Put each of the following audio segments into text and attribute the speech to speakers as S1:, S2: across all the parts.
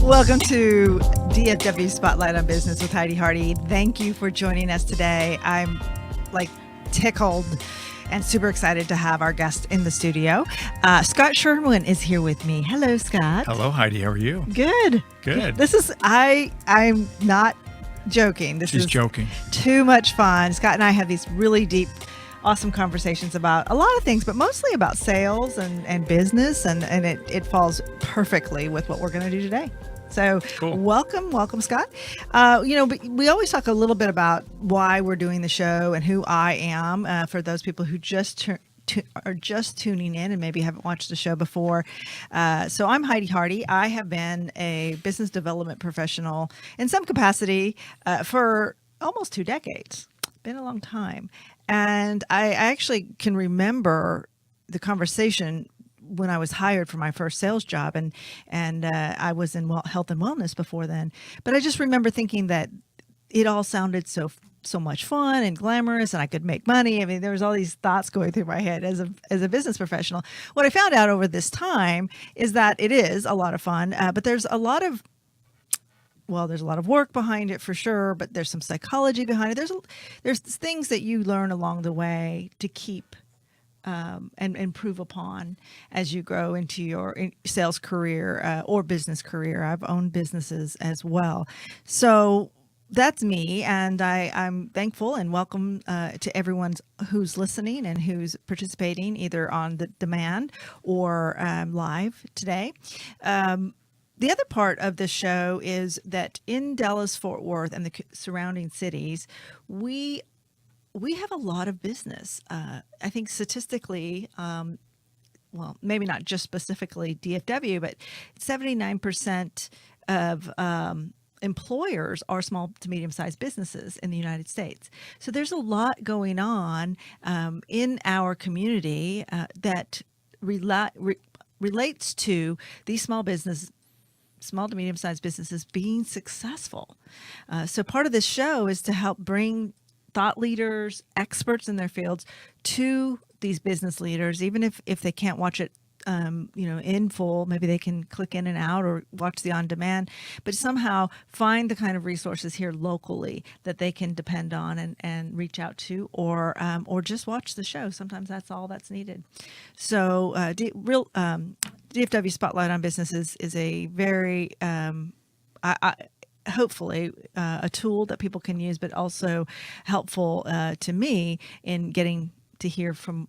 S1: Welcome to DFW Spotlight on Business with Heidi Hardy. Thank you for joining us today. I'm tickled and super excited to have our guest in the studio. Scott Sherwin is here with me. Hello, Scott.
S2: Hello, Heidi. How are you?
S1: Good. This is, I'm not joking.
S2: She's joking.
S1: Too much fun. Scott and I have these really deep, awesome conversations about a lot of things, but mostly about sales and business, and it falls perfectly with what we're going to do today. So cool. Welcome, Scott. We always talk a little bit about why we're doing the show and who I am for those people who are just tuning in and maybe haven't watched the show before. So I'm Heidi Hardy. I have been a business development professional in some capacity for almost 2 decades. Been a long time. And I actually can remember the conversation when I was hired for my first sales job, and I was in health and wellness before then. But I just remember thinking that it all sounded so much fun and glamorous, and I could make money. I mean, there was all these thoughts going through my head as a business professional. What I found out over this time is that it is a lot of fun, but there's a lot of work behind it for sure, but there's some psychology behind it. There's things that you learn along the way to keep and improve upon as you grow into your sales career or business career. I've owned businesses as well. So that's me, and I'm thankful and welcome to everyone who's listening and who's participating either on the demand or live today. The other part of the show is that in Dallas-Fort Worth and the surrounding cities, we have a lot of business. I think statistically, maybe not just specifically DFW, but 79% of employers are small to medium-sized businesses in the United States. So there's a lot going on in our community that relates to these small to medium-sized businesses being successful. So part of this show is to help bring thought leaders, experts in their fields to these business leaders, even if they can't watch it, in full. Maybe they can click in and out or watch the on demand, but somehow find the kind of resources here locally that they can depend on and reach out to, or just watch the show. Sometimes that's all that's needed. So DFW Spotlight on Business is a very, hopefully a tool that people can use, but also helpful to me in getting to hear from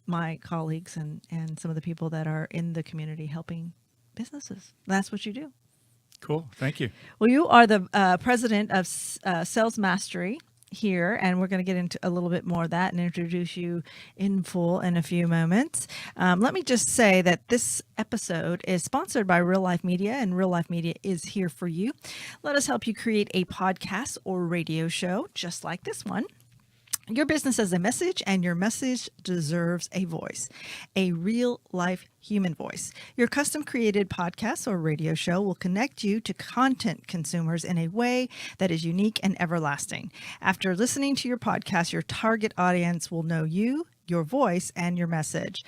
S1: my colleagues and some of the people that are in the community helping businesses. That's what you do.
S2: Cool. Thank you.
S1: Well, you are the president of Sales Mastery here, and we're going to get into a little bit more of that and introduce you in full in a few moments. Let me just say that this episode is sponsored by Real Life Media, and Real Life Media is here for you. Let us help you create a podcast or radio show just like this one. Your business has a message, and your message deserves a voice, a real-life human voice. Your custom-created podcast or radio show will connect you to content consumers in a way that is unique and everlasting. After listening to your podcast, your target audience will know you, your voice, and your message.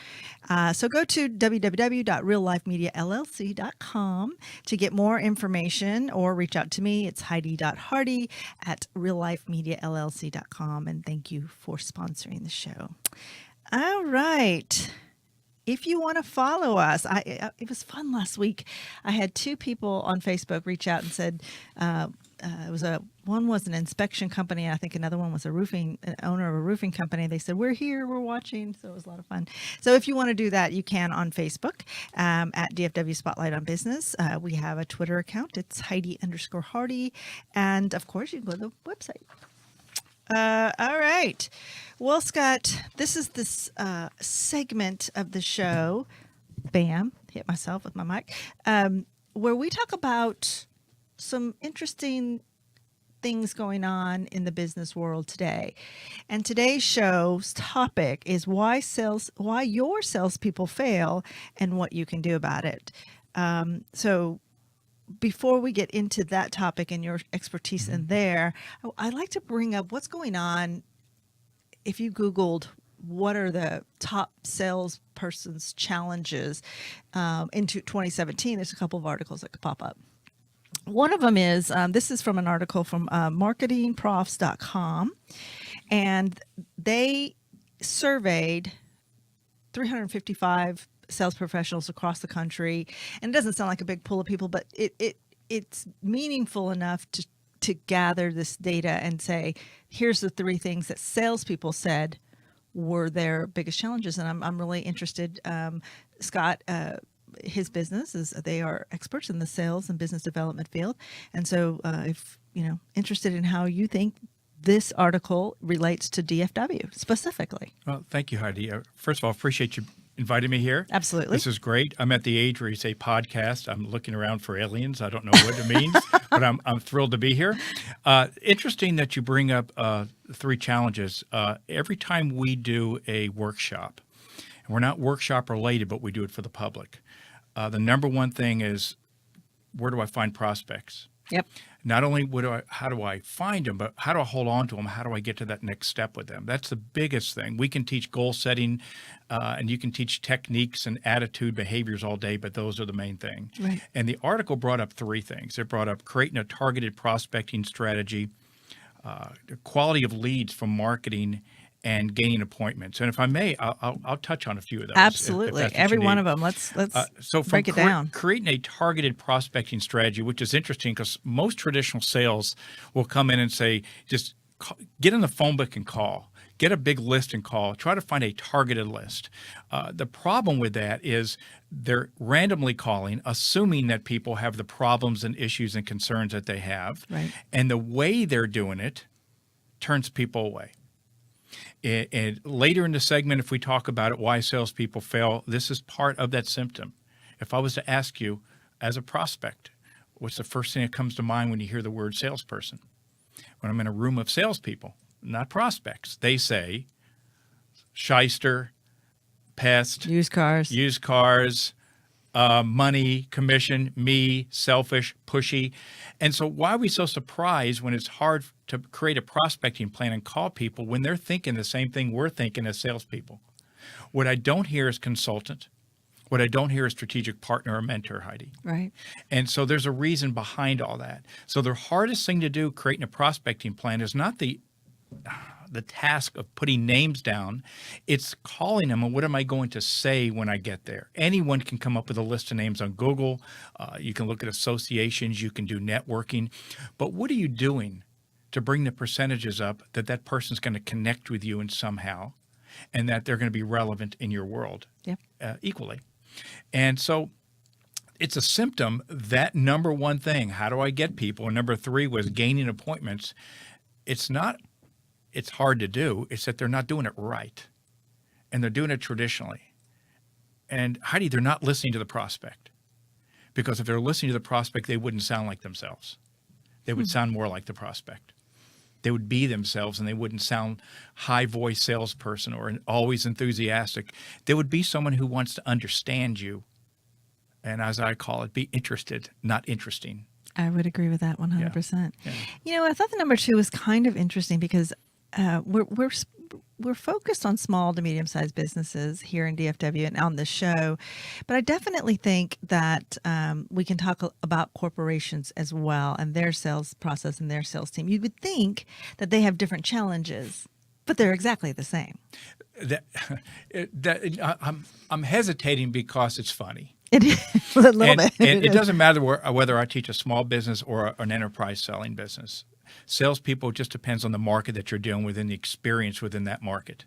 S1: So go to www.reallifemediallc.com to get more information, or reach out to me. It's heidi.hardy@reallifemediallc.com. And thank you for sponsoring the show. All right. If you want to follow us, it was fun last week. I had 2 people on Facebook reach out and said, one was an inspection company, and I think another one was an owner of a roofing company. They said, we're here, we're watching. So it was a lot of fun. So if you want to do that, you can on Facebook at DFW Spotlight on Business. We have a Twitter account. It's Heidi_Hardy. And of course, you can go to the website. All right. Well, Scott, this is this segment of the show. Bam, hit myself with my mic. Where we talk about some interesting things going on in the business world today. And today's show's topic is why your salespeople fail and what you can do about it. So before we get into that topic and your expertise in there, I'd like to bring up what's going on. If you Googled what are the top salesperson's challenges into 2017, there's a couple of articles that could pop up. One of them is, this is from an article from marketingprofs.com, and they surveyed 355 sales professionals across the country. And it doesn't sound like a big pool of people, but it's meaningful enough to gather this data and say, here's the three things that salespeople said were their biggest challenges. And I'm really interested. Scott, his business is, they are experts in the sales and business development field. And so if, interested in how you think this article relates to DFW specifically.
S2: Well, thank you, Heidi. First of all, appreciate you inviting me here.
S1: Absolutely.
S2: This is great. I'm at the age where you say podcast. I'm looking around for aliens. I don't know what it means, but I'm thrilled to be here. Interesting that you bring up three challenges. Every time we do a workshop, and we're not workshop related, but we do it for the public. The number one thing is, where do I find prospects?
S1: Yep.
S2: Not only how do I find them, but how do I hold on to them? How do I get to that next step with them? That's the biggest thing. We can teach goal setting, and you can teach techniques and attitude behaviors all day, but those are the main thing.
S1: Right.
S2: And the article brought up three things. It brought up creating a targeted prospecting strategy, the quality of leads from marketing, and gaining appointments. And if I may, I'll touch on a few of those.
S1: Absolutely.
S2: If
S1: Every one of them. Let's
S2: so from
S1: break it down.
S2: Creating a targeted prospecting strategy, which is interesting because most traditional sales will come in and say, just get in the phone book and call. Get a big list and call. Try to find a targeted list. The problem with that is they're randomly calling, assuming that people have the problems and issues and concerns that they have.
S1: Right.
S2: And the way they're doing it turns people away. And later in the segment, if we talk about it, why salespeople fail, this is part of that symptom. If I was to ask you as a prospect, what's the first thing that comes to mind when you hear the word salesperson? When I'm in a room of salespeople, not prospects, they say shyster, pest,
S1: Used cars,
S2: money, commission, me, selfish, pushy. And so why are we so surprised when it's hard to create a prospecting plan and call people when they're thinking the same thing we're thinking as salespeople? What I don't hear is consultant. What I don't hear is strategic partner or mentor, Heidi.
S1: Right.
S2: And so there's a reason behind all that. So the hardest thing to do creating a prospecting plan is not the task of putting names down. It's calling them and what am I going to say when I get there? Anyone can come up with a list of names on Google. You can look at associations. You can do networking. But what are you doing to bring the percentages up that person's going to connect with you in somehow and that they're going to be relevant in your world equally? And so it's a symptom, that number one thing, how do I get people? And number three was gaining appointments. It's hard to do. It's that they're not doing it right. And they're doing it traditionally. And Heidi, they're not listening to the prospect. Because if they're listening to the prospect, they wouldn't sound like themselves. They would sound more like the prospect. They would be themselves and they wouldn't sound high voice salesperson or always enthusiastic. They would be someone who wants to understand you. And as I call it, be interested, not interesting.
S1: I would agree with that 100%.
S2: Yeah.
S1: I thought the number two was kind of interesting because we're focused on small to medium-sized businesses here in DFW and on this show, but I definitely think that we can talk about corporations as well and their sales process and their sales team. You would think that they have different challenges, but they're exactly the same.
S2: I'm hesitating because it's funny.
S1: It is a little bit.
S2: And it doesn't matter whether I teach a small business or an enterprise selling business. Salespeople, just depends on the market that you're dealing with and the experience within that market.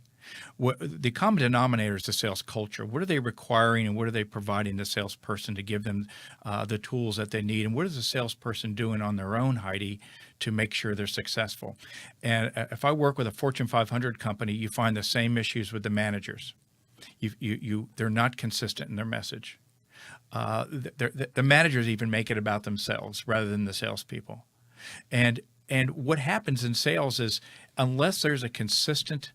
S2: The common denominator is the sales culture. What are they requiring and what are they providing the salesperson to give them the tools that they need? And what is the salesperson doing on their own, Heidi, to make sure they're successful? And if I work with a Fortune 500 company, you find the same issues with the managers. They're not consistent in their message. The managers even make it about themselves rather than the salespeople. And what happens in sales is unless there's a consistent,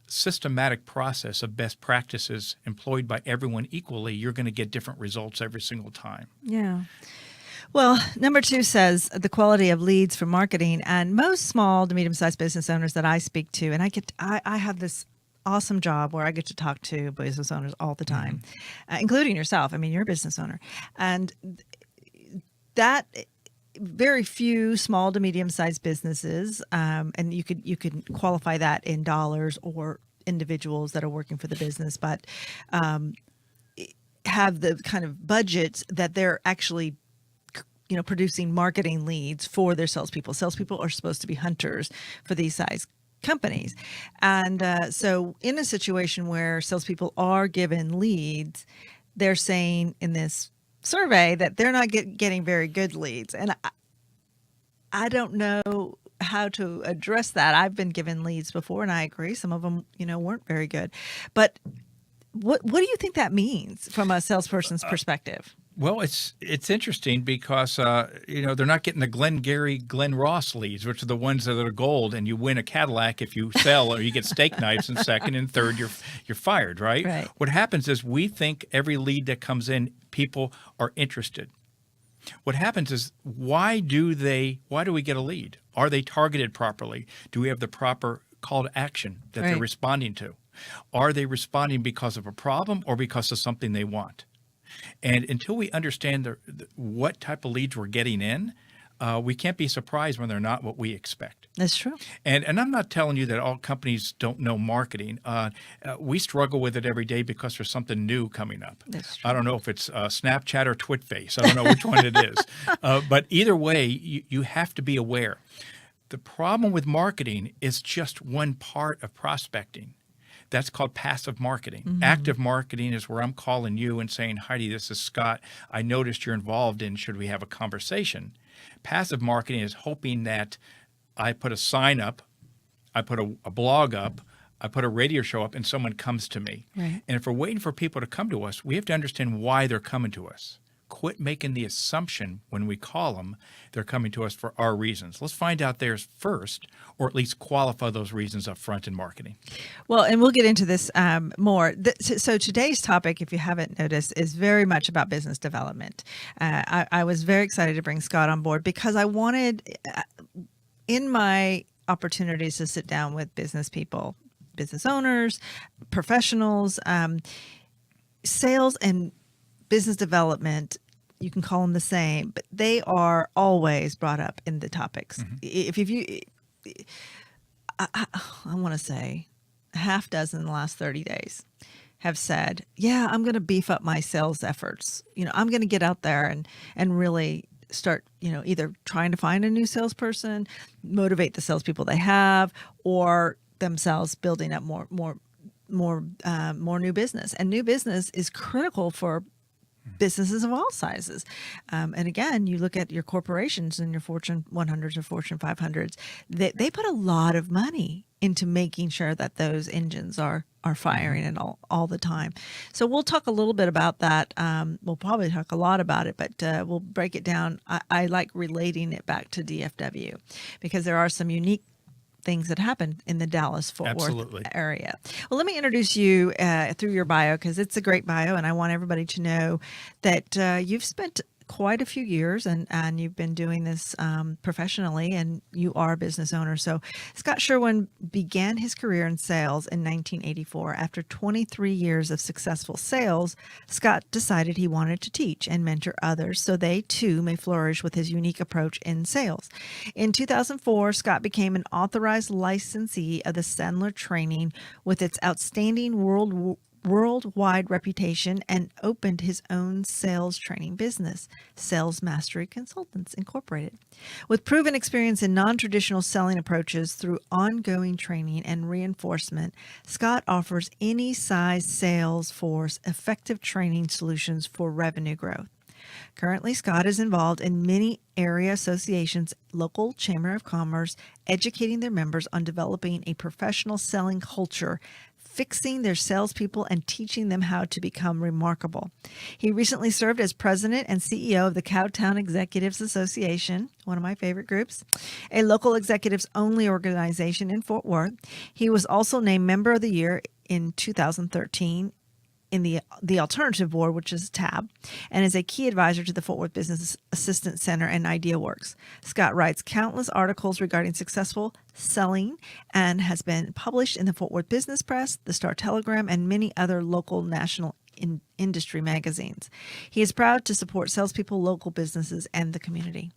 S2: systematic process of best practices employed by everyone equally, you're going to get different results every single time.
S1: Yeah. Well, number 2 says the quality of leads for marketing. And most small to medium-sized business owners that I speak to, and I have this awesome job where I get to talk to business owners all the time, including yourself. I mean, you're a business owner. And that very few small to medium-sized businesses, and you could qualify that in dollars or individuals that are working for the business, but have the kind of budgets that they're actually producing marketing leads for their salespeople. Salespeople are supposed to be hunters for these size companies. And so in a situation where salespeople are given leads, they're saying in this survey that they're not getting very good leads. And I don't know how to address that. I've been given leads before, and I agree. Some of them, weren't very good. But what do you think that means from a salesperson's perspective?
S2: Well, it's interesting because, they're not getting the Glenn Ross leads, which are the ones that are gold, and you win a Cadillac if you sell, or you get steak knives, and second and third, you're fired, right?
S1: Right.
S2: What happens is we think every lead that comes in, people are interested. What happens is why do we get a lead? Are they targeted properly? Do we have the proper call to action that they're responding to? Are they responding because of a problem or because of something they want? And until we understand what type of leads we're getting in, we can't be surprised when they're not what we expect.
S1: That's true.
S2: And I'm not telling you that all companies don't know marketing. We struggle with it every day because there's something new coming up.
S1: That's true.
S2: I don't know if it's Snapchat or TwitFace. I don't know which one it is. But either way, you have to be aware. The problem with marketing is just one part of prospecting. That's called passive marketing. Mm-hmm. Active marketing is where I'm calling you and saying, Heidi, this is Scott. I noticed you're involved in, should we have a conversation? Passive marketing is hoping that I put a sign up, I put a blog up, I put a radio show up, and someone comes to me.
S1: Right.
S2: And if we're waiting for people to come to us, we have to understand why they're coming to us. Quit making the assumption when we call them they're coming to us for our reasons. Let's find out theirs first, or at least qualify those reasons up front in marketing.
S1: Well, and we'll get into this more. So today's topic, if you haven't noticed, is very much about business development. I was very excited to bring Scott on board because I wanted, in my opportunities to sit down with business people, business owners, professionals, sales and business development, you can call them the same, but they are always brought up in the topics. Mm-hmm. I want to say a half dozen in the last 30 days have said, yeah, I'm going to beef up my sales efforts. I'm going to get out there and really start, either trying to find a new salesperson, motivate the salespeople they have, or themselves building up more new business. And new business is critical for businesses of all sizes. And again, you look at your corporations and your Fortune 100s or Fortune 500s, they put a lot of money into making sure that those engines are firing and all the time. So we'll talk a little bit about that. We'll probably talk a lot about it, but we'll break it down. I like relating it back to DFW because there are some unique things that happen in the Dallas-Fort Worth area. Well, let me introduce you through your bio because it's a great bio, and I want everybody to know that you've spent quite a few years and you've been doing this professionally, and you are a business owner. So Scott Sherwin began his career in sales in 1984. After 23 years of successful sales, Scott decided he wanted to teach and mentor others so they too may flourish with his unique approach in sales. In 2004, Scott became an authorized licensee of the Sandler training with its outstanding worldwide reputation and opened his own sales training business, Sales Mastery Consultants Incorporated. With proven experience in non-traditional selling approaches through ongoing training and reinforcement, Scott offers any size sales force effective training solutions for revenue growth. Currently, Scott is involved in many area associations, local chamber of commerce, educating their members on developing a professional selling culture, fixing their salespeople, and teaching them how to become remarkable. He recently served as president and CEO of the Cowtown Executives Association, one of my favorite groups, a local executives-only organization in Fort Worth. He was also named Member of the Year in 2013 in the Alternative Board, which is TAB, and is a key advisor to the Fort Worth Business Assistance Center and IdeaWorks. Scott writes countless articles regarding successful selling and has been published in the Fort Worth Business Press, the Star Telegram, and many other local national industry magazines. He is proud to support salespeople, local businesses, and the community.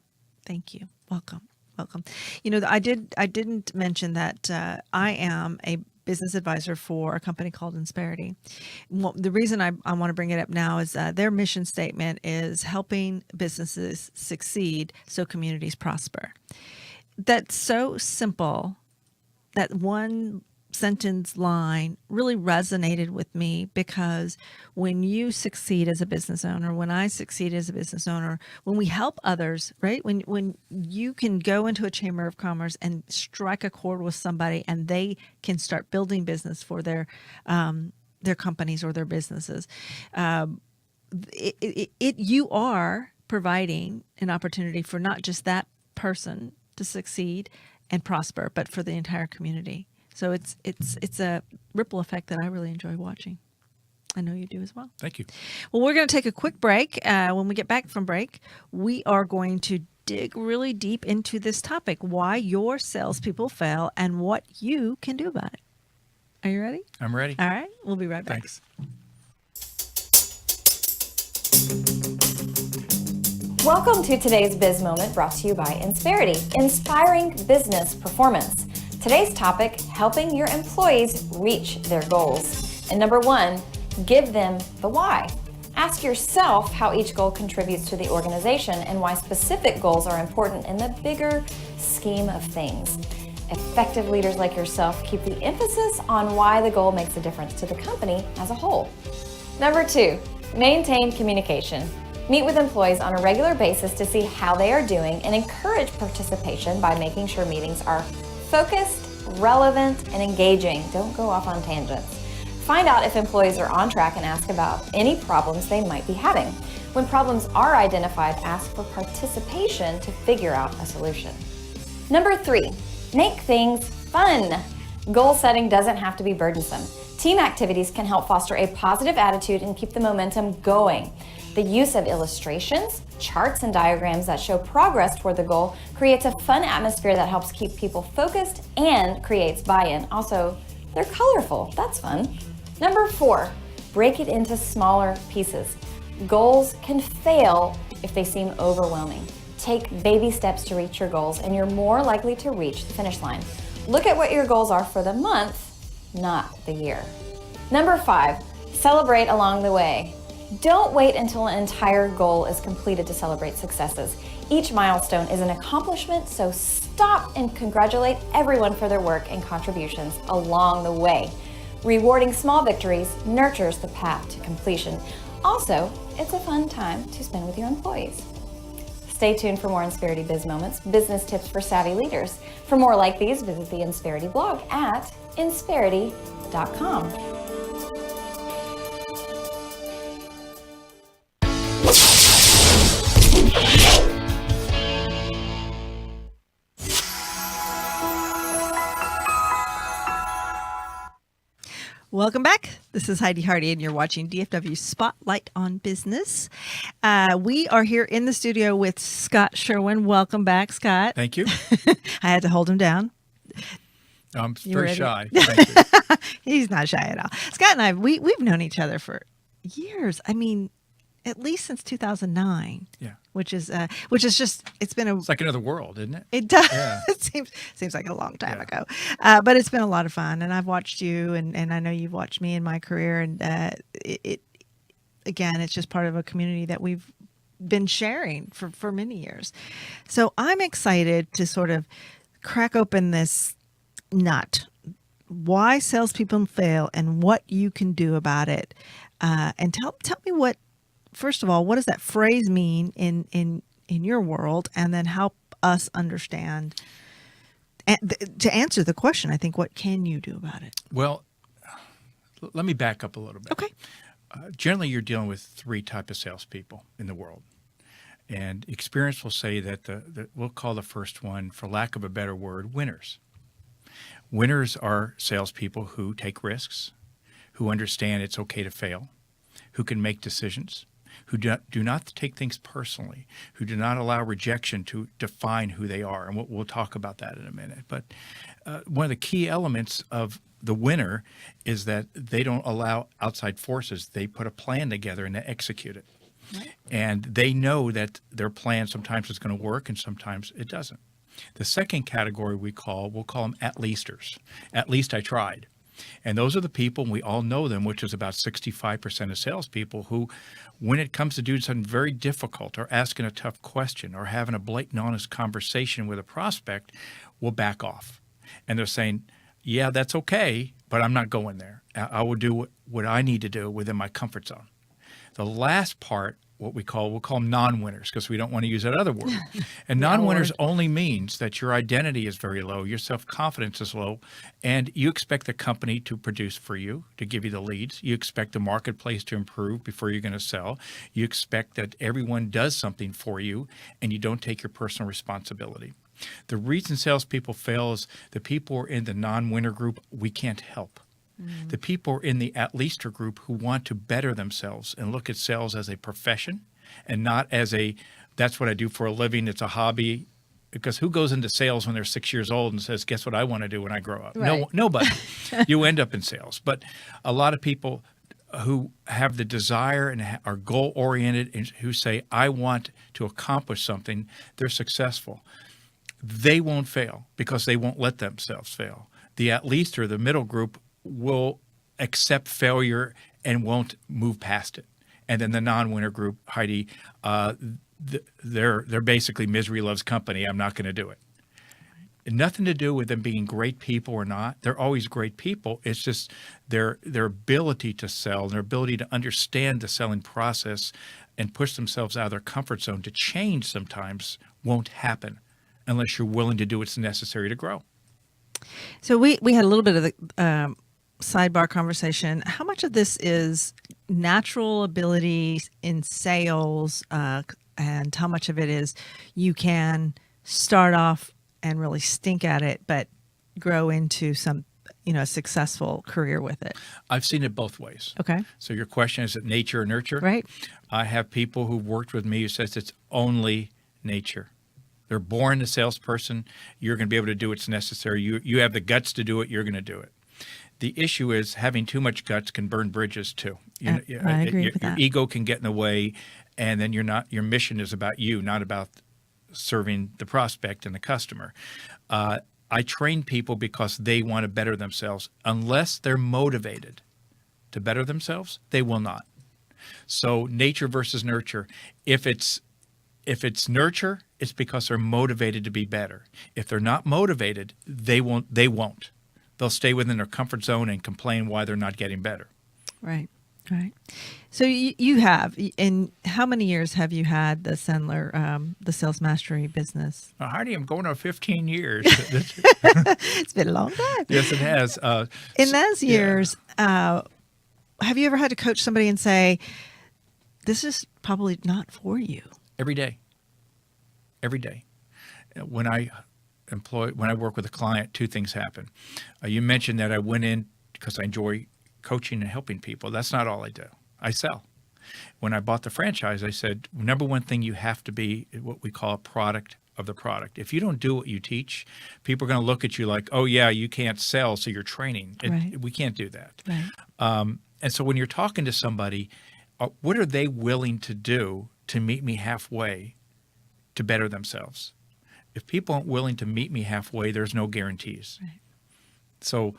S1: Thank you. Welcome. You know, I didn't mention that I am a business advisor for a company called Insperity. Well, the reason I want to bring it up now is their mission statement is helping businesses succeed so communities prosper. That's so simple. That one sentence line really resonated with me, because when you succeed as a business owner, when I succeed as a business owner, when we help others, right? When you can go into a chamber of commerce and strike a chord with somebody and they can start building business for their companies or their businesses, you are providing an opportunity for not just that person to succeed and prosper, but for the entire community. So it's a ripple effect that I really enjoy watching. I know you do as well.
S2: Thank you.
S1: Well, we're going to take a quick break. When we get back from break, we are going to dig really deep into this topic, why your salespeople fail and what you can do about it. Are you ready?
S2: I'm ready.
S1: All right. We'll be right back.
S2: Thanks.
S3: Welcome to today's Biz Moment, brought to you by Insperity, inspiring business performance. Today's topic, helping your employees reach their goals. And number one, give them the why. Ask yourself how each goal contributes to the organization and why specific goals are important in the bigger scheme of things. Effective leaders like yourself keep the emphasis on why the goal makes a difference to the company as a whole. Number two, maintain communication. Meet with employees on a regular basis to see how they are doing and encourage participation by making sure meetings are focused, relevant, and engaging. Don't go off on tangents. Find out if employees are on track and ask about any problems they might be having. When problems are identified, ask for participation to figure out a solution. Number three, make things fun. Goal setting doesn't have to be burdensome. Team activities can help foster a positive attitude and keep the momentum going. The use of illustrations, charts, and diagrams that show progress toward the goal creates a fun atmosphere that helps keep people focused and creates buy-in. Also, they're colorful. That's fun. Number four, break it into smaller pieces. Goals can fail if they seem overwhelming. Take baby steps to reach your goals, and you're more likely to reach the finish line. Look at what your goals are for the month, not the year. Number five, celebrate along the way. Don't wait until an entire goal is completed to celebrate successes. Each milestone is an accomplishment, so stop and congratulate everyone for their work and contributions along the way. Rewarding small victories nurtures the path to completion. Also, it's a fun time to spend with your employees. Stay tuned for more Insperity Biz Moments, business tips for savvy leaders. For more like these, visit the Insperity blog at insperity.com.
S1: Welcome back. This is Heidi Hardy, and you're watching DFW Spotlight on Business. We are here in the studio with Scott Sherwin. Welcome back, Scott.
S2: Thank you.
S1: I had to hold him down.
S2: I'm
S1: You
S2: very
S1: ready?
S2: shy. Thank you.
S1: He's not shy at all. Scott and I, we've known each other for years. I mean, at least since 2009.
S2: Yeah.
S1: which is just it's been a
S2: It's like another world, isn't it?
S1: it does
S2: Yeah.
S1: it seems like a long time
S2: Yeah.
S1: ago, but it's been a lot of fun, and I've watched you, and I know you've watched me in my career, and it again, it's just part of a community that we've been sharing for many years. So I'm excited to sort of crack open this nut, why salespeople fail and what you can do about it. And tell me what, first of all, what does that phrase mean in your world, and then help us understand to answer the question, I think, what can you do about it?
S2: Well, let me back up a little bit.
S1: Okay.
S2: Generally, you're dealing with three types of salespeople in the world. And experience will say that we'll call the first one, for lack of a better word, winners. Winners are salespeople who take risks, who understand it's okay to fail, who can make decisions, who do not take things personally, who do not allow rejection to define who they are. And we'll talk about that in a minute. But one of the key elements of the winner is that they don't allow outside forces. They put a plan together and they execute it. Right. And they know that their plan sometimes is going to work and sometimes it doesn't. The second category we'll call them at-leasters. At least I tried. And those are the people, and we all know them, which is about 65% of salespeople, who, when it comes to doing something very difficult or asking a tough question or having a blatant, honest conversation with a prospect, will back off. And they're saying, yeah, that's okay, but I'm not going there. I will do what I need to do within my comfort zone. The last part, we'll call them non-winners, because we don't want to use that other word. And non-winners only means that your identity is very low, your self-confidence is low, and you expect the company to produce for you, to give you the leads. You expect the marketplace to improve before you're going to sell. You expect that everyone does something for you, and you don't take your personal responsibility. The reason salespeople fail is the people who are in the non-winner group, we can't help. The people in the at-leaster group who want to better themselves and look at sales as a profession and not as that's what I do for a living, it's a hobby. Because who goes into sales when they're 6 years old and says, guess what I want to do when I grow up?
S1: Right.
S2: Nobody. You end up in sales. But a lot of people who have the desire and are goal-oriented and who say, I want to accomplish something, they're successful. They won't fail because they won't let themselves fail. The at-leaster, the middle group, will accept failure and won't move past it. And then the non-winner group, Heidi, they're basically misery loves company. I'm not going to do it. Nothing to do with them being great people or not. They're always great people. It's just their ability to sell, their ability to understand the selling process and push themselves out of their comfort zone to change sometimes won't happen unless you're willing to do what's necessary to grow.
S1: So we had a little bit of the sidebar conversation. How much of this is natural ability in sales, and how much of it is you can start off and really stink at it, but grow into some, a successful career with it?
S2: I've seen it both ways.
S1: Okay.
S2: So your question is, it nature or nurture?
S1: Right.
S2: I have people who've worked with me who says it's only nature. They're born a salesperson. You're going to be able to do what's necessary. You have the guts to do it. You're going to do it. The issue is having too much guts can burn bridges too.
S1: I agree with
S2: your
S1: that.
S2: ego can get in the way, and then your mission is about you, not about serving the prospect and the customer. I train people because they want to better themselves. Unless they're motivated to better themselves, they will not. So nature versus nurture. If it's nurture, it's because they're motivated to be better. If they're not motivated, they won't. They'll stay within their comfort zone and complain why they're not getting better.
S1: Right. So you have, in how many years have you had the Sendler, the Sales Mastery business?
S2: Heidi, I'm going on 15 years.
S1: It's been a long time.
S2: Yes, it has.
S1: In those years, have you ever had to coach somebody and say, this is probably not for you?
S2: Every day. When I work with a client, two things happen. You mentioned that I went in because I enjoy coaching and helping people. That's not all I do. I sell. When I bought the franchise, I said, number one thing, you have to be what we call a product of the product. If you don't do what you teach, people are going to look at you like, oh yeah, you can't sell, so you're training.
S1: Right.
S2: We can't do that.
S1: Right.
S2: And so when you're talking to somebody, what are they willing to do to meet me halfway to better themselves. If people aren't willing to meet me halfway, there's no guarantees.
S1: Right.
S2: So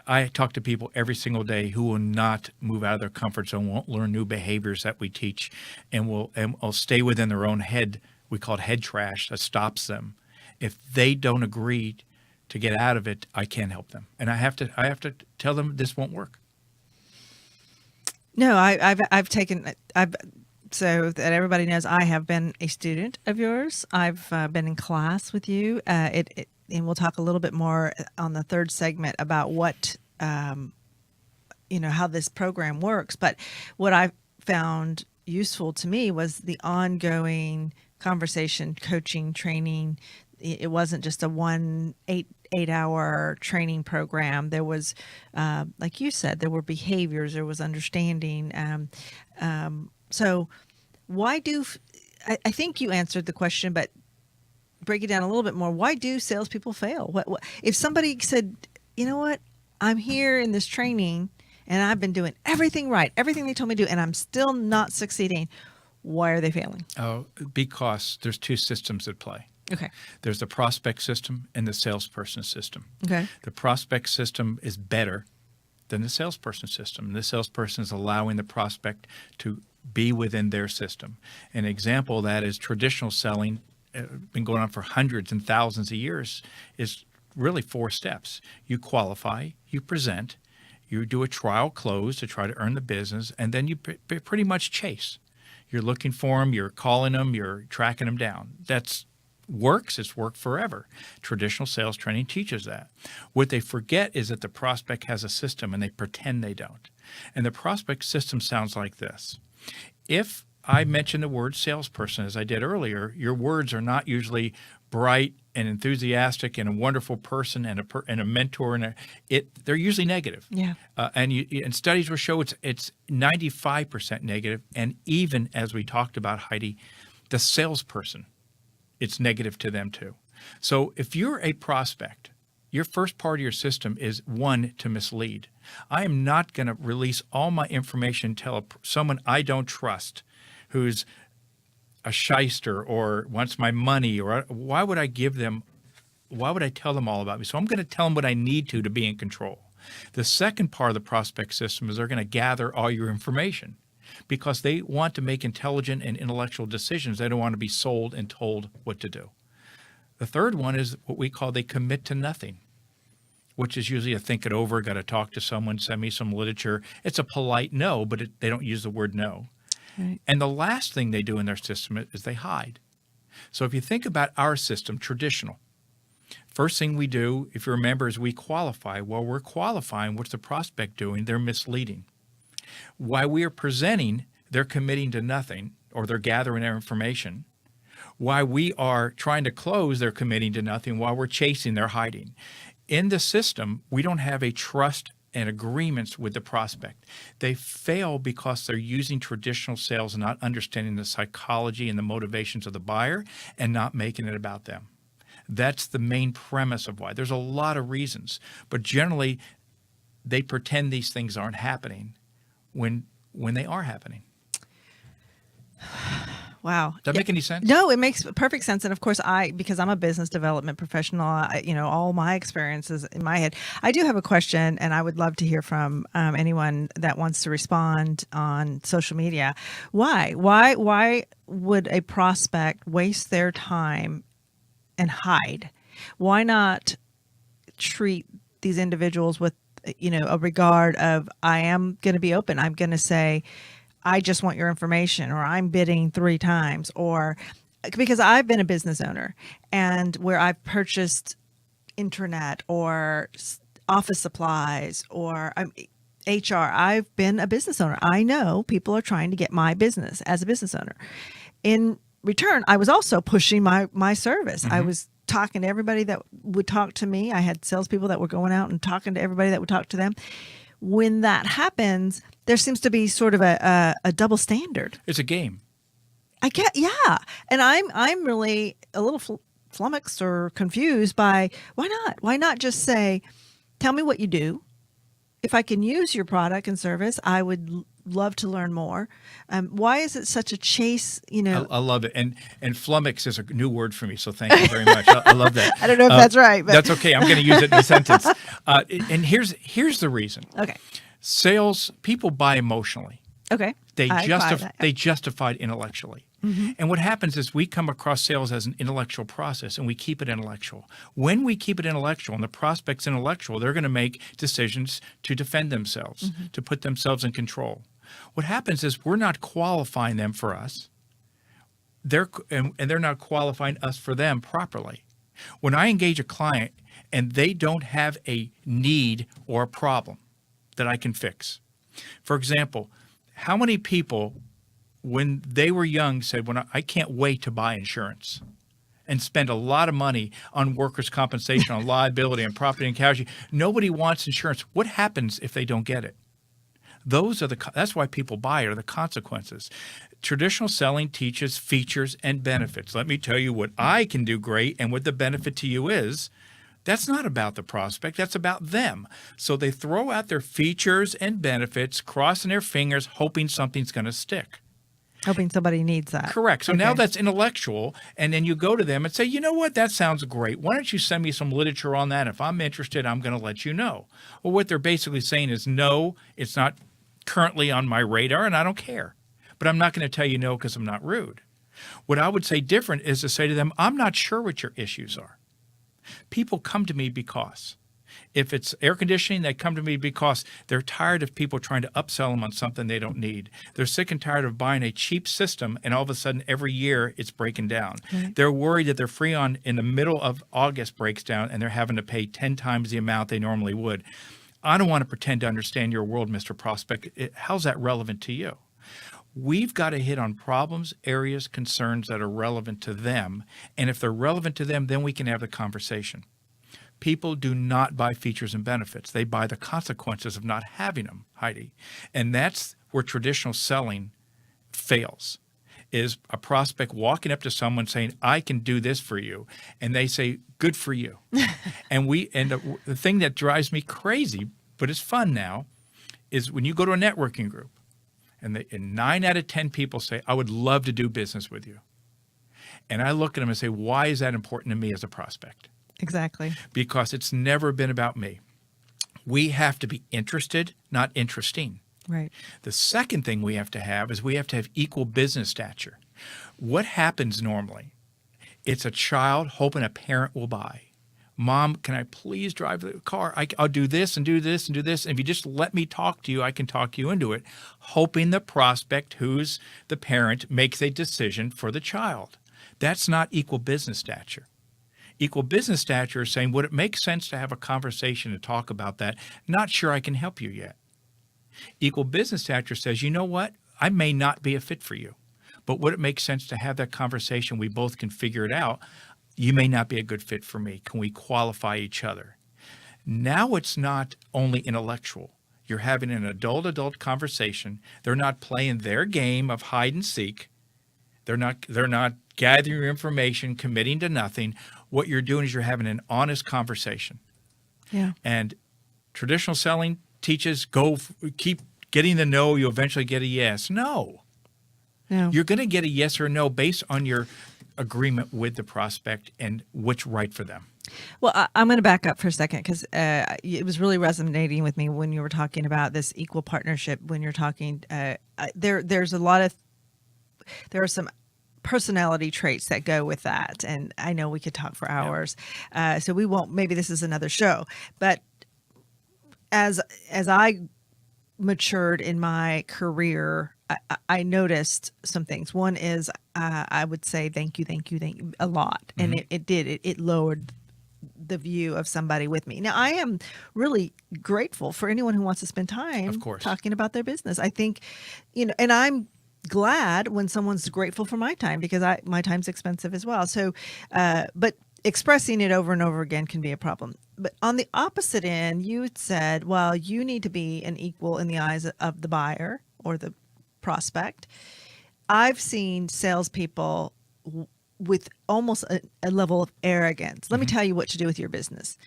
S2: I talk to people every single day who will not move out of their comfort zone, won't learn new behaviors that we teach, and will stay within their own head. We call it head trash that stops them. If they don't agree to get out of it, I can't help them, and I have to tell them this won't work.
S1: No, so that everybody knows, I have been a student of yours. I've been in class with you. And we'll talk a little bit more on the third segment about what, how this program works. But what I found useful to me was the ongoing conversation, coaching, training. It wasn't just a 8-hour training program. There was, like you said, there were behaviors, there was understanding. So why I think you answered the question, but break it down a little bit more. Why do salespeople fail? What if somebody said, you know what, I'm here in this training and I've been doing everything right, everything they told me to do, and I'm still not succeeding. Why are they failing?
S2: Oh, because there's two systems at play.
S1: Okay.
S2: There's the prospect system and the salesperson system.
S1: Okay.
S2: The prospect system is better than the salesperson system. The salesperson is allowing the prospect to be within their system. An example of that is traditional selling, been going on for hundreds and thousands of years, is really 4 steps. You qualify, you present, you do a trial close to try to earn the business, and then you pretty much chase. You're looking for them, you're calling them, you're tracking them down. That's works. It's worked forever. Traditional sales training teaches that. What they forget is that the prospect has a system and they pretend they don't. And the prospect system sounds like this. If I mention the word salesperson, as I did earlier, your words are not usually bright and enthusiastic and a wonderful person and a mentor, and they're usually negative.
S1: Yeah.
S2: And studies will show it's 95% negative. And even as we talked about, Heidi, the salesperson, it's negative to them too. So if you're a prospect, your first part of your system is, 1, to mislead. I am not going to release all my information to someone I don't trust, who's a shyster or wants my money, or why would I tell them all about me? So I'm going to tell them what I need to be in control. The second part of the prospect system is they're going to gather all your information, because they want to make intelligent and intellectual decisions. They don't want to be sold and told what to do. The third one is what we call they commit to nothing, which is usually a think it over, got to talk to someone, send me some literature. It's a polite no, but they don't use the word no. Right. And the last thing they do in their system is they hide. So if you think about our system, traditional, first thing we do, if you remember, is we qualify. While we're qualifying, what's the prospect doing? They're misleading. While we are presenting, they're committing to nothing, or they're gathering their information. While we are trying to close, they're committing to nothing. While we're chasing, they're hiding. In the system, we don't have a trust and agreements with the prospect. They fail because they're using traditional sales and not understanding the psychology and the motivations of the buyer and not making it about them. That's the main premise of why. There's a lot of reasons, but generally they pretend these things aren't happening when they are happening.
S1: Wow.
S2: Does that make any sense?
S1: No, it makes perfect sense. And of course, because I'm a business development professional, all my experiences in my head. I do have a question, and I would love to hear from anyone that wants to respond on social media. Why would a prospect waste their time and hide? Why not treat these individuals with a regard of, I am going to be open. I'm going to say, I just want your information, or I'm bidding 3 times, or because I've been a business owner and where I've purchased internet or office supplies or HR, I've been a business owner. I know people are trying to get my business as a business owner. In return, I was also pushing my service. Mm-hmm. I was talking to everybody that would talk to me. I had salespeople that were going out and talking to everybody that would talk to them. When that happens, there seems to be sort of a double standard.
S2: It's a game.
S1: Yeah. And I'm really a little flummoxed or confused by, why not? Why not just say, tell me what you do, if I can use your product and service, I would love to learn more. Why is it such a chase?
S2: I love it. And flummox is a new word for me, so thank you very much. I love that.
S1: I don't know if that's right, but
S2: that's okay. I'm going to use it in a sentence. And here's the reason.
S1: Okay.
S2: Sales people buy emotionally.
S1: Okay.
S2: They
S1: I buy that.
S2: they justify it intellectually.
S1: Mm-hmm.
S2: And what happens is we come across sales as an intellectual process, and we keep it intellectual. When we keep it intellectual and the prospect's intellectual, they're going to make decisions to defend themselves,
S1: Mm-hmm.
S2: to put themselves in control. What happens is we're not qualifying them for us. They're not qualifying us for them properly. When I engage a client and they don't have a need or a problem that I can fix. For example, how many people when they were young said, I can't wait to buy insurance and spend a lot of money on workers' compensation, on liability, on property and casualty. Nobody wants insurance. What happens if they don't get it? That's why people buy it, are the consequences. Traditional selling teaches features and benefits. Let me tell you what I can do great and what the benefit to you is. That's not about the prospect. That's about them. So they throw out their features and benefits, crossing their fingers, hoping something's going to stick.
S1: Hoping somebody needs that.
S2: Correct. So
S1: Okay.
S2: now that's intellectual. And then you go to them and say, you know what? That sounds great. Why don't you send me some literature on that? If I'm interested, I'm going to let you know. Well, what they're basically saying is, no, it's not currently on my radar and I don't care. But I'm not going to tell you no because I'm not rude. What I would say different is to say to them, I'm not sure what your issues are. People come to me because if it's air conditioning, they come to me because they're tired of people trying to upsell them on something they don't need. They're sick and tired of buying a cheap system and all of a sudden every year it's breaking down.
S1: Right.
S2: They're worried that their Freon in the middle of August breaks down and they're having to pay 10 times the amount they normally would. I don't want to pretend to understand your world, Mr. Prospect. How's that relevant to you? We've got to hit on problems, areas, concerns that are relevant to them. And if they're relevant to them, then we can have the conversation. People do not buy features and benefits. They buy the consequences of not having them, Heidi. And that's where traditional selling fails, is a prospect walking up to someone saying, I can do this for you. And they say, good for you. and the thing that drives me crazy, but it's fun now, is when you go to a networking group, and 9 out of 10 people say, I would love to do business with you. And I look at them and say, why is that important to me as a prospect?
S1: Exactly.
S2: Because it's never been about me. We have to be interested, not interesting.
S1: Right.
S2: The second thing we have to have is we have to have equal business stature. What happens normally? It's a child hoping a parent will buy. Mom, can I please drive the car? I'll do this and do this and do this. And if you just let me talk to you, I can talk you into it, hoping the prospect, who's the parent, makes a decision for the child. That's not equal business stature. Equal business stature is saying, would it make sense to have a conversation to talk about that? Not sure I can help you yet. Equal business stature says, you know what? I may not be a fit for you, but would it make sense to have that conversation? We both can figure it out. You may not be a good fit for me. Can we qualify each other? Now it's not only intellectual. You're having an adult conversation. They're not playing their game of hide and seek. They're not gathering your information, committing to nothing. What you're doing is you're having an honest conversation.
S1: Yeah.
S2: And traditional selling teaches keep getting the no, you'll eventually get a yes. No. You're going to get a yes or a no based on your agreement with the prospect and what's right for them.
S1: Well, I'm going to back up for a second because it was really resonating with me when you were talking about this equal partnership. When you're talking, there's there are some personality traits that go with that, and I know we could talk for hours, so we won't. Maybe this is another show, but as I matured in my career, I noticed some things. One is I would say thank you a lot, and it lowered the view of somebody with me. Now, I am really grateful for anyone who wants to spend time
S2: Of course.
S1: talking about their business. I think, and I'm glad when someone's grateful for my time because my time's expensive as well. So, but expressing it over and over again can be a problem. But on the opposite end, you said, well, you need to be an equal in the eyes of the buyer or the prospect. I've seen salespeople with almost a level of arrogance. Let me tell you what to do with your business.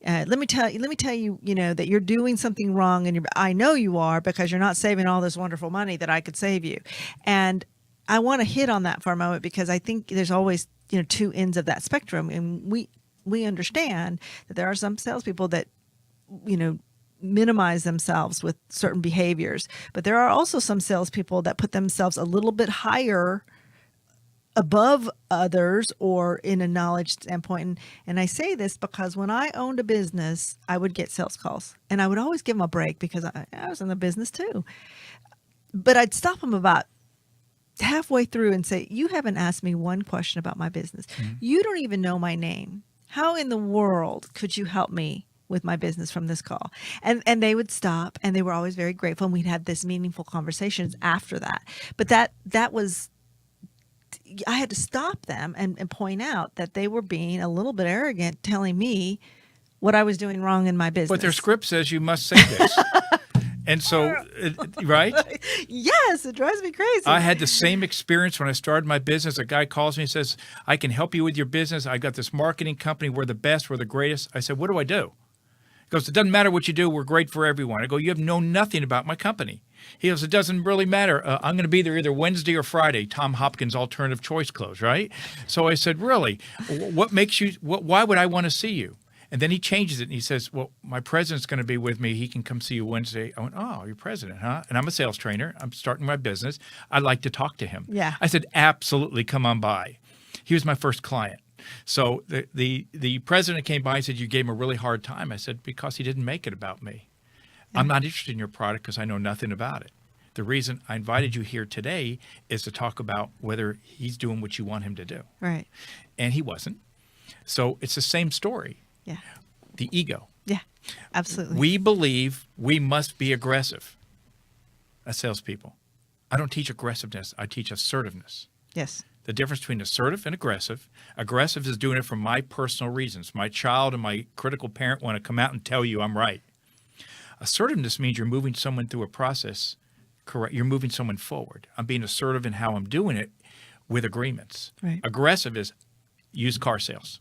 S1: Let me tell you, that you're doing something wrong, and I know you are, because you're not saving all this wonderful money that I could save you. And I want to hit on that for a moment, because I think there's always, two ends of that spectrum. And we understand that there are some salespeople that, minimize themselves with certain behaviors, but there are also some salespeople that put themselves a little bit higher above others, or in a knowledge standpoint. And I say this because when I owned a business, I would get sales calls, and I would always give them a break, because I was in the business too. But I'd stop them about halfway through and say, you haven't asked me one question about my business. You don't even know my name. How in the world could you help me with my business from this call? And they would stop, and they were always very grateful. And we'd have this meaningful conversations after that. But that was, I had to stop them and point out that they were being a little bit arrogant, telling me what I was doing wrong in my business.
S2: But their script says you must say this. And so, right?
S1: Yes, it drives me crazy.
S2: I had the same experience when I started my business. A guy calls me and says, I can help you with your business. I got this marketing company. We're the best. We're the greatest. I said, what do I do? He goes, it doesn't matter what you do. We're great for everyone. I go, you have known nothing about my company. He goes, it doesn't really matter. I'm going to be there either Wednesday or Friday. Tom Hopkins alternative choice clothes, right? So I said, really? What makes you, why would I want to see you? And then he changes it, and he says, well, my president's going to be with me. He can come see you Wednesday. I went, oh, you're president, huh? And I'm a sales trainer. I'm starting my business. I'd like to talk to him.
S1: Yeah.
S2: I said, absolutely, come on by. He was my first client. So the president came by and said, you gave him a really hard time. I said, because he didn't make it about me. Yeah. I'm not interested in your product because I know nothing about it. The reason I invited you here today is to talk about whether he's doing what you want him to do.
S1: Right.
S2: And he wasn't. So it's the same story.
S1: Yeah.
S2: The ego.
S1: Yeah, absolutely.
S2: We believe we must be aggressive as salespeople. I don't teach aggressiveness. I teach assertiveness.
S1: Yes.
S2: The difference between assertive and aggressive is doing it for my personal reasons. My child and my critical parent want to come out and tell you I'm right. Assertiveness means you're moving someone through a process. Correct. You're moving someone forward. I'm being assertive in how I'm doing it with agreements.
S1: Right.
S2: Aggressive is used car sales.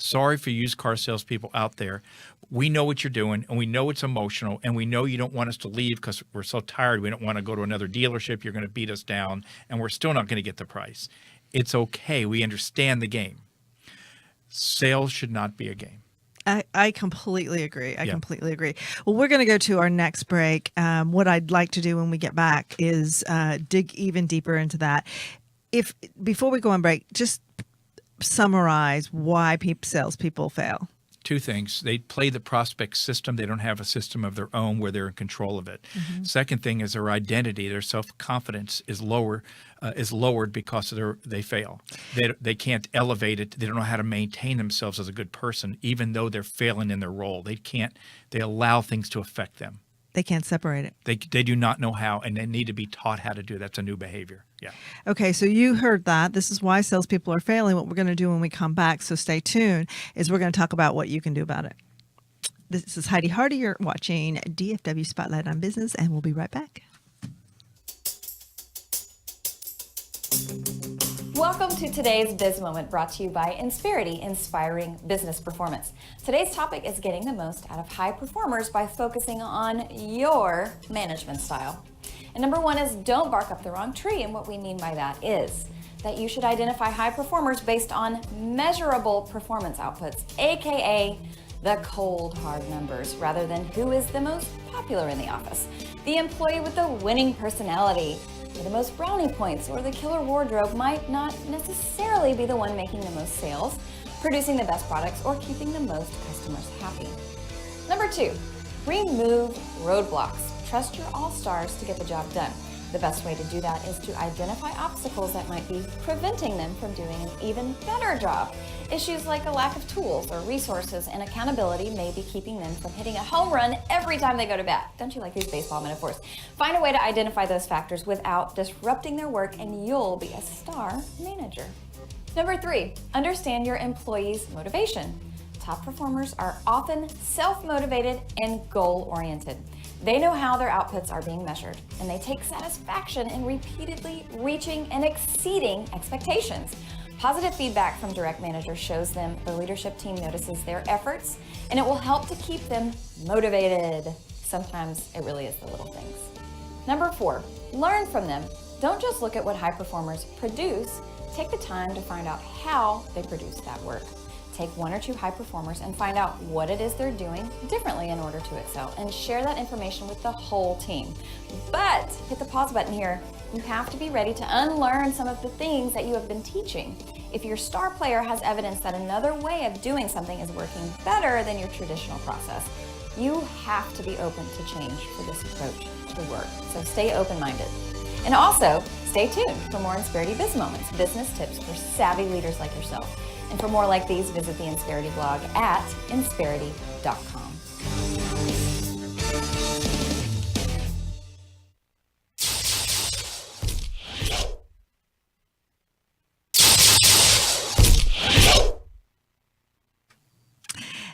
S2: Sorry for used car salespeople out there. We know what you're doing, and we know it's emotional, and we know you don't want us to leave because we're so tired. We don't want to go to another dealership. You're going to beat us down, and we're still not going to get the price. It's okay. We understand the game. Sales should not be a game.
S1: I completely agree. I completely agree. Well, we're going to go to our next break. What I'd like to do when we get back is dig even deeper into that. Before we go on break, just summarize why salespeople fail.
S2: Two things. They play the prospect system. They don't have a system of their own where they're in control of it. Mm-hmm. Second thing is their identity. Their self-confidence is lowered because they fail. They can't elevate it. They don't know how to maintain themselves as a good person, even though they're failing in their role. They allow things to affect them.
S1: They can't separate it.
S2: They do not know how, and they need to be taught how to do it. That's a new behavior. Yeah.
S1: Okay, so you heard that. This is why salespeople are failing. What we're going to do when we come back, so stay tuned, is we're going to talk about what you can do about it. This is Heidi Hardy. You're watching DFW Spotlight on Business, and we'll be right back.
S3: Welcome to today's Biz Moment, brought to you by Insperity, inspiring business performance. Today's topic is getting the most out of high performers by focusing on your management style. And number one is don't bark up the wrong tree. And what we mean by that is that you should identify high performers based on measurable performance outputs, aka the cold hard numbers, rather than who is the most popular in the office, the employee with the winning personality, or the most brownie points, or the killer wardrobe might not necessarily be the one making the most sales, producing the best products, or keeping the most customers happy. Number two, remove roadblocks. Trust your all-stars to get the job done. The best way to do that is to identify obstacles that might be preventing them from doing an even better job. Issues like a lack of tools or resources and accountability may be keeping them from hitting a home run every time they go to bat. Don't you like these baseball metaphors? Find a way to identify those factors without disrupting their work, and you'll be a star manager. Number three, understand your employees' motivation. Top performers are often self-motivated and goal-oriented. They know how their outputs are being measured, and they take satisfaction in repeatedly reaching and exceeding expectations. Positive feedback from direct managers shows them the leadership team notices their efforts, and it will help to keep them motivated. Sometimes it really is the little things. Number 4, learn from them. Don't just look at what high performers produce. Take the time to find out how they produce that work. Take 1 or 2 high performers and find out what it is they're doing differently in order to excel, and share that information with the whole team. But hit the pause button here. You have to be ready to unlearn some of the things that you have been teaching. If your star player has evidence that another way of doing something is working better than your traditional process, you have to be open to change for this approach to work. So stay open-minded. And also, stay tuned for more Insperity Biz Moments, business tips for savvy leaders like yourself. And for more like these, visit the Insperity blog at insperity.com.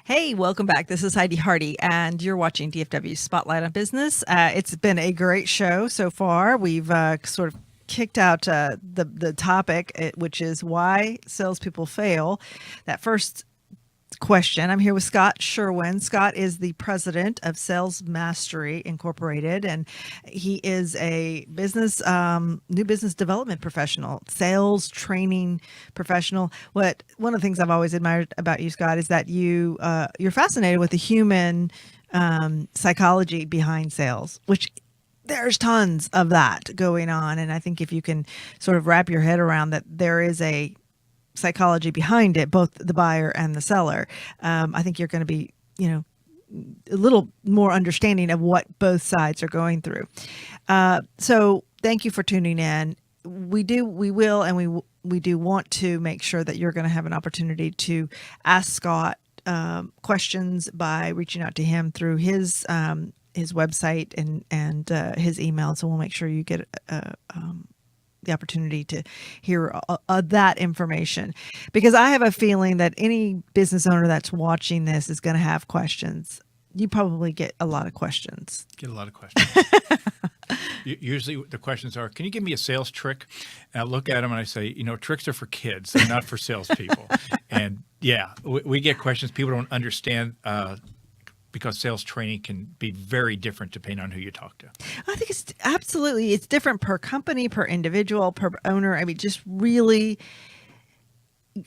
S1: Hey, welcome back. This is Heidi Hardy, and you're watching DFW Spotlight on Business. It's been a great show so far. We've sort of kicked out the topic, which is why salespeople fail. That first question. I'm here with Scott Sherwin. Scott is the president of Sales Mastery Incorporated, and he is a new business development professional, sales training professional. One of the things I've always admired about you, Scott, is that you're fascinated with the human psychology behind sales, which there's tons of that going on. And I think if you can sort of wrap your head around that there is a psychology behind it, both the buyer and the seller, I think you're going to be, a little more understanding of what both sides are going through. So thank you for tuning in. We do want to make sure that you're going to have an opportunity to ask Scott questions by reaching out to him through his website and his email. So we'll make sure you get the opportunity to hear that information, because I have a feeling that any business owner that's watching this is going to have questions. You probably get a lot of questions.
S2: Usually the questions are, can you give me a sales trick? And I look at them and I say, tricks are for kids. They're not for salespeople. And yeah, we get questions. People don't understand because sales training can be very different depending on who you talk to.
S1: I think it's different per company, per individual, per owner. I mean, just really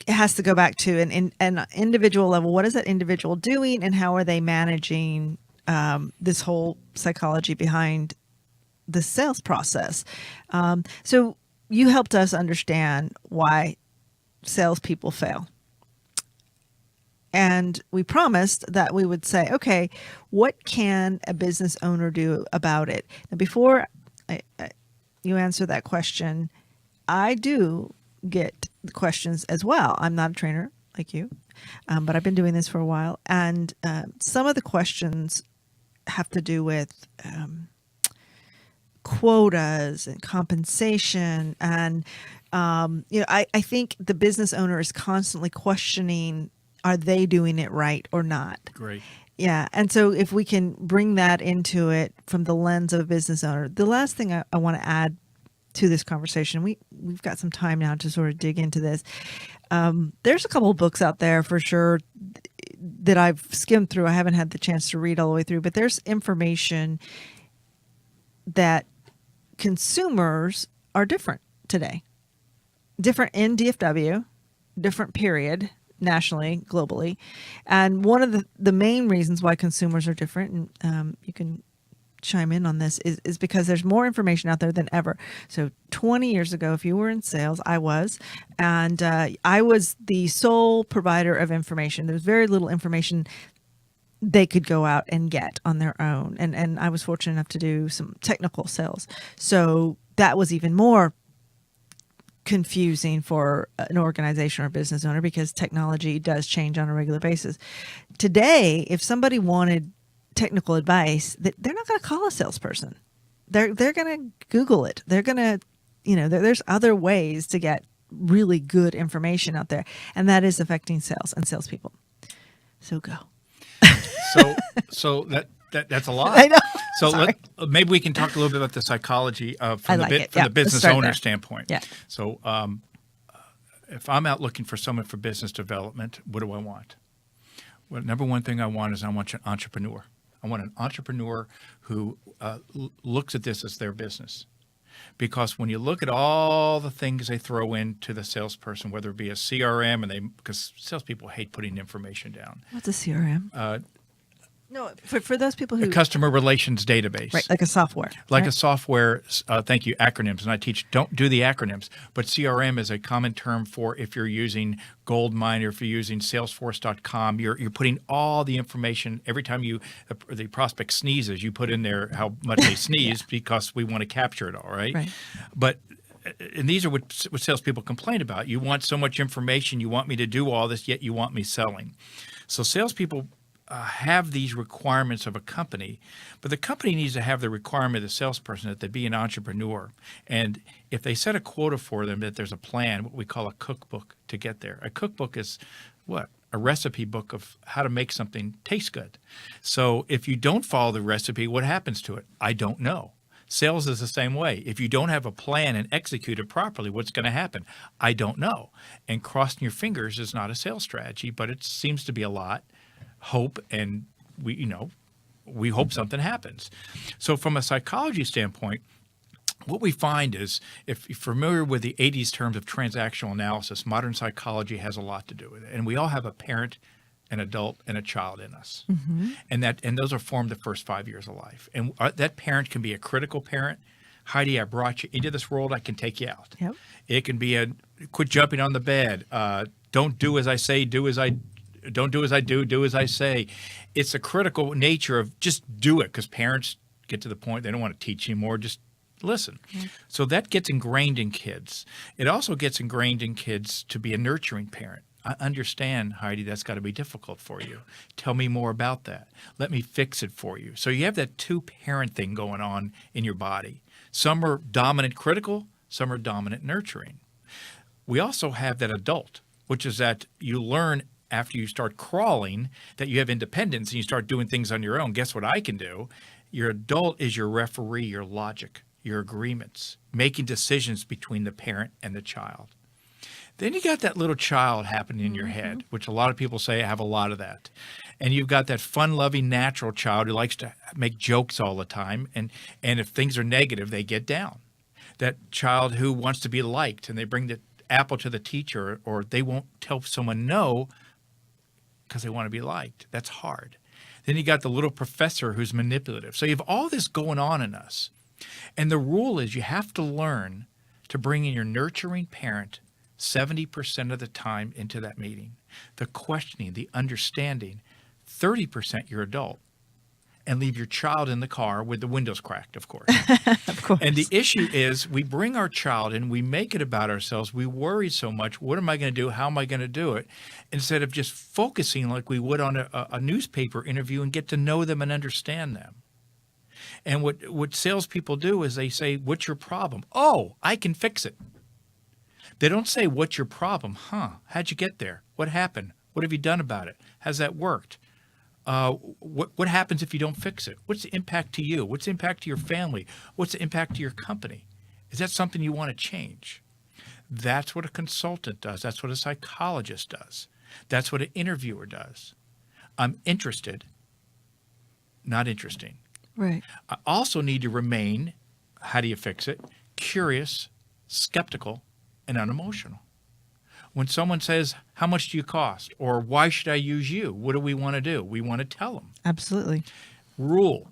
S1: has to go back to an individual level. What is that individual doing, and how are they managing this whole psychology behind the sales process? So you helped us understand why salespeople fail. And we promised that we would say, okay, what can a business owner do about it? Now, before you answer that question, I do get the questions as well. I'm not a trainer like you, but I've been doing this for a while. And some of the questions have to do with quotas and compensation. And, I think the business owner is constantly questioning, are they doing it right or not?
S2: Great.
S1: Yeah. And so if we can bring that into it from the lens of a business owner, the last thing I want to add to this conversation, we've got some time now to sort of dig into this. There's a couple of books out there for sure that I've skimmed through. I haven't had the chance to read all the way through, but there's information that consumers are different today. Different in DFW, different period, nationally, globally. And one of the main reasons why consumers are different, and you can chime in on this, is because there's more information out there than ever. So 20 years ago, if you were in sales, I was the sole provider of information. There was very little information they could go out and get on their own. And I was fortunate enough to do some technical sales. So that was even more confusing for an organization or business owner, because technology does change on a regular basis. Today, if somebody wanted technical advice, they're not going to call a salesperson. They're going to Google it. They're going to, there's other ways to get really good information out there, and that is affecting sales and salespeople. So go.
S2: So that's a lot.
S1: I know.
S2: So maybe we can talk a little bit about the psychology from the business owner standpoint.
S1: Yeah.
S2: So if I'm out looking for someone for business development, what do I want? Well, number one thing I want is I want an entrepreneur. I want an entrepreneur who looks at this as their business. Because when you look at all the things they throw into the salesperson, whether it be a CRM, because salespeople hate putting information down.
S1: What's a CRM? No, for those people who
S2: A customer relations database.
S1: right, like a software,
S2: Like
S1: right?
S2: a software, thank you, acronyms. And I teach, don't do the acronyms, but CRM is a common term for if you're using Goldmine or if you're using Salesforce.com, you're putting all the information every time the prospect sneezes, you put in there how much they sneeze because we want to capture it all, right?
S1: Right.
S2: But and these are what salespeople complain about. You want so much information, you want me to do all this, yet you want me selling. So salespeople have these requirements of a company, but the company needs to have the requirement of the salesperson that they be an entrepreneur. And if they set a quota for them, that there's a plan, what we call a cookbook to get there. A cookbook is what? A recipe book of how to make something taste good. So if you don't follow the recipe, what happens to it? I don't know. Sales is the same way. If you don't have a plan and execute it properly, what's going to happen? I don't know. And crossing your fingers is not a sales strategy, but it seems to be a lot. Hope, and we hope something happens. So from a psychology standpoint, what we find is, if you're familiar with the 80s terms of transactional analysis, modern psychology has a lot to do with it. And we all have a parent, an adult, and a child in us. Mm-hmm. And those are formed the first 5 years of life. And that parent can be a critical parent. Heidi, I brought you into this world, I can take you out.
S1: Yep.
S2: It can be quit jumping on the bed. Don't do as I say, don't do as I do as I say. It's a critical nature of just do it, because parents get to the point they don't want to teach anymore, just listen. Mm-hmm. So that gets ingrained in kids. It also gets ingrained in kids to be a nurturing parent. I understand, Heidi, that's got to be difficult for you. Tell me more about that. Let me fix it for you. So you have that two-parent thing going on in your body. Some are dominant critical, some are dominant nurturing. We also have that adult, which is that you learn after you start crawling that you have independence and you start doing things on your own. Guess what I can do? Your adult is your referee, your logic, your agreements, making decisions between the parent and the child. Then you got that little child happening in your head, which a lot of people say I have a lot of that. And you've got that fun-loving natural child who likes to make jokes all the time. And if things are negative, they get down. That child who wants to be liked and they bring the apple to the teacher, or they won't tell someone no because they want to be liked. That's hard. Then you got the little professor who's manipulative. So you have all this going on in us. And the rule is you have to learn to bring in your nurturing parent 70% of the time into that meeting. The questioning, the understanding, 30% your adult. And leave your child in the car with the windows cracked, of course.
S1: Of course.
S2: And the issue is we bring our child in, we make it about ourselves, we worry so much, what am I going to do, how am I going to do it, instead of just focusing like we would on a newspaper interview and get to know them and understand them. And what salespeople do is they say, what's your problem? Oh, I can fix it. They don't say, what's your problem? How'd you get there? What happened? What have you done about it? Has that worked? What happens if you don't fix it? What's the impact to you? What's the impact to your family? What's the impact to your company? Is that something you want to change? That's what a consultant does. That's what a psychologist does. That's what an interviewer does. I'm interested, not interesting.
S1: Right.
S2: I also need to remain, how do you fix it? Curious, skeptical, and unemotional. When someone says, how much do you cost? Or why should I use you? What do we want to do? We want to tell them.
S1: Absolutely.
S2: Rule.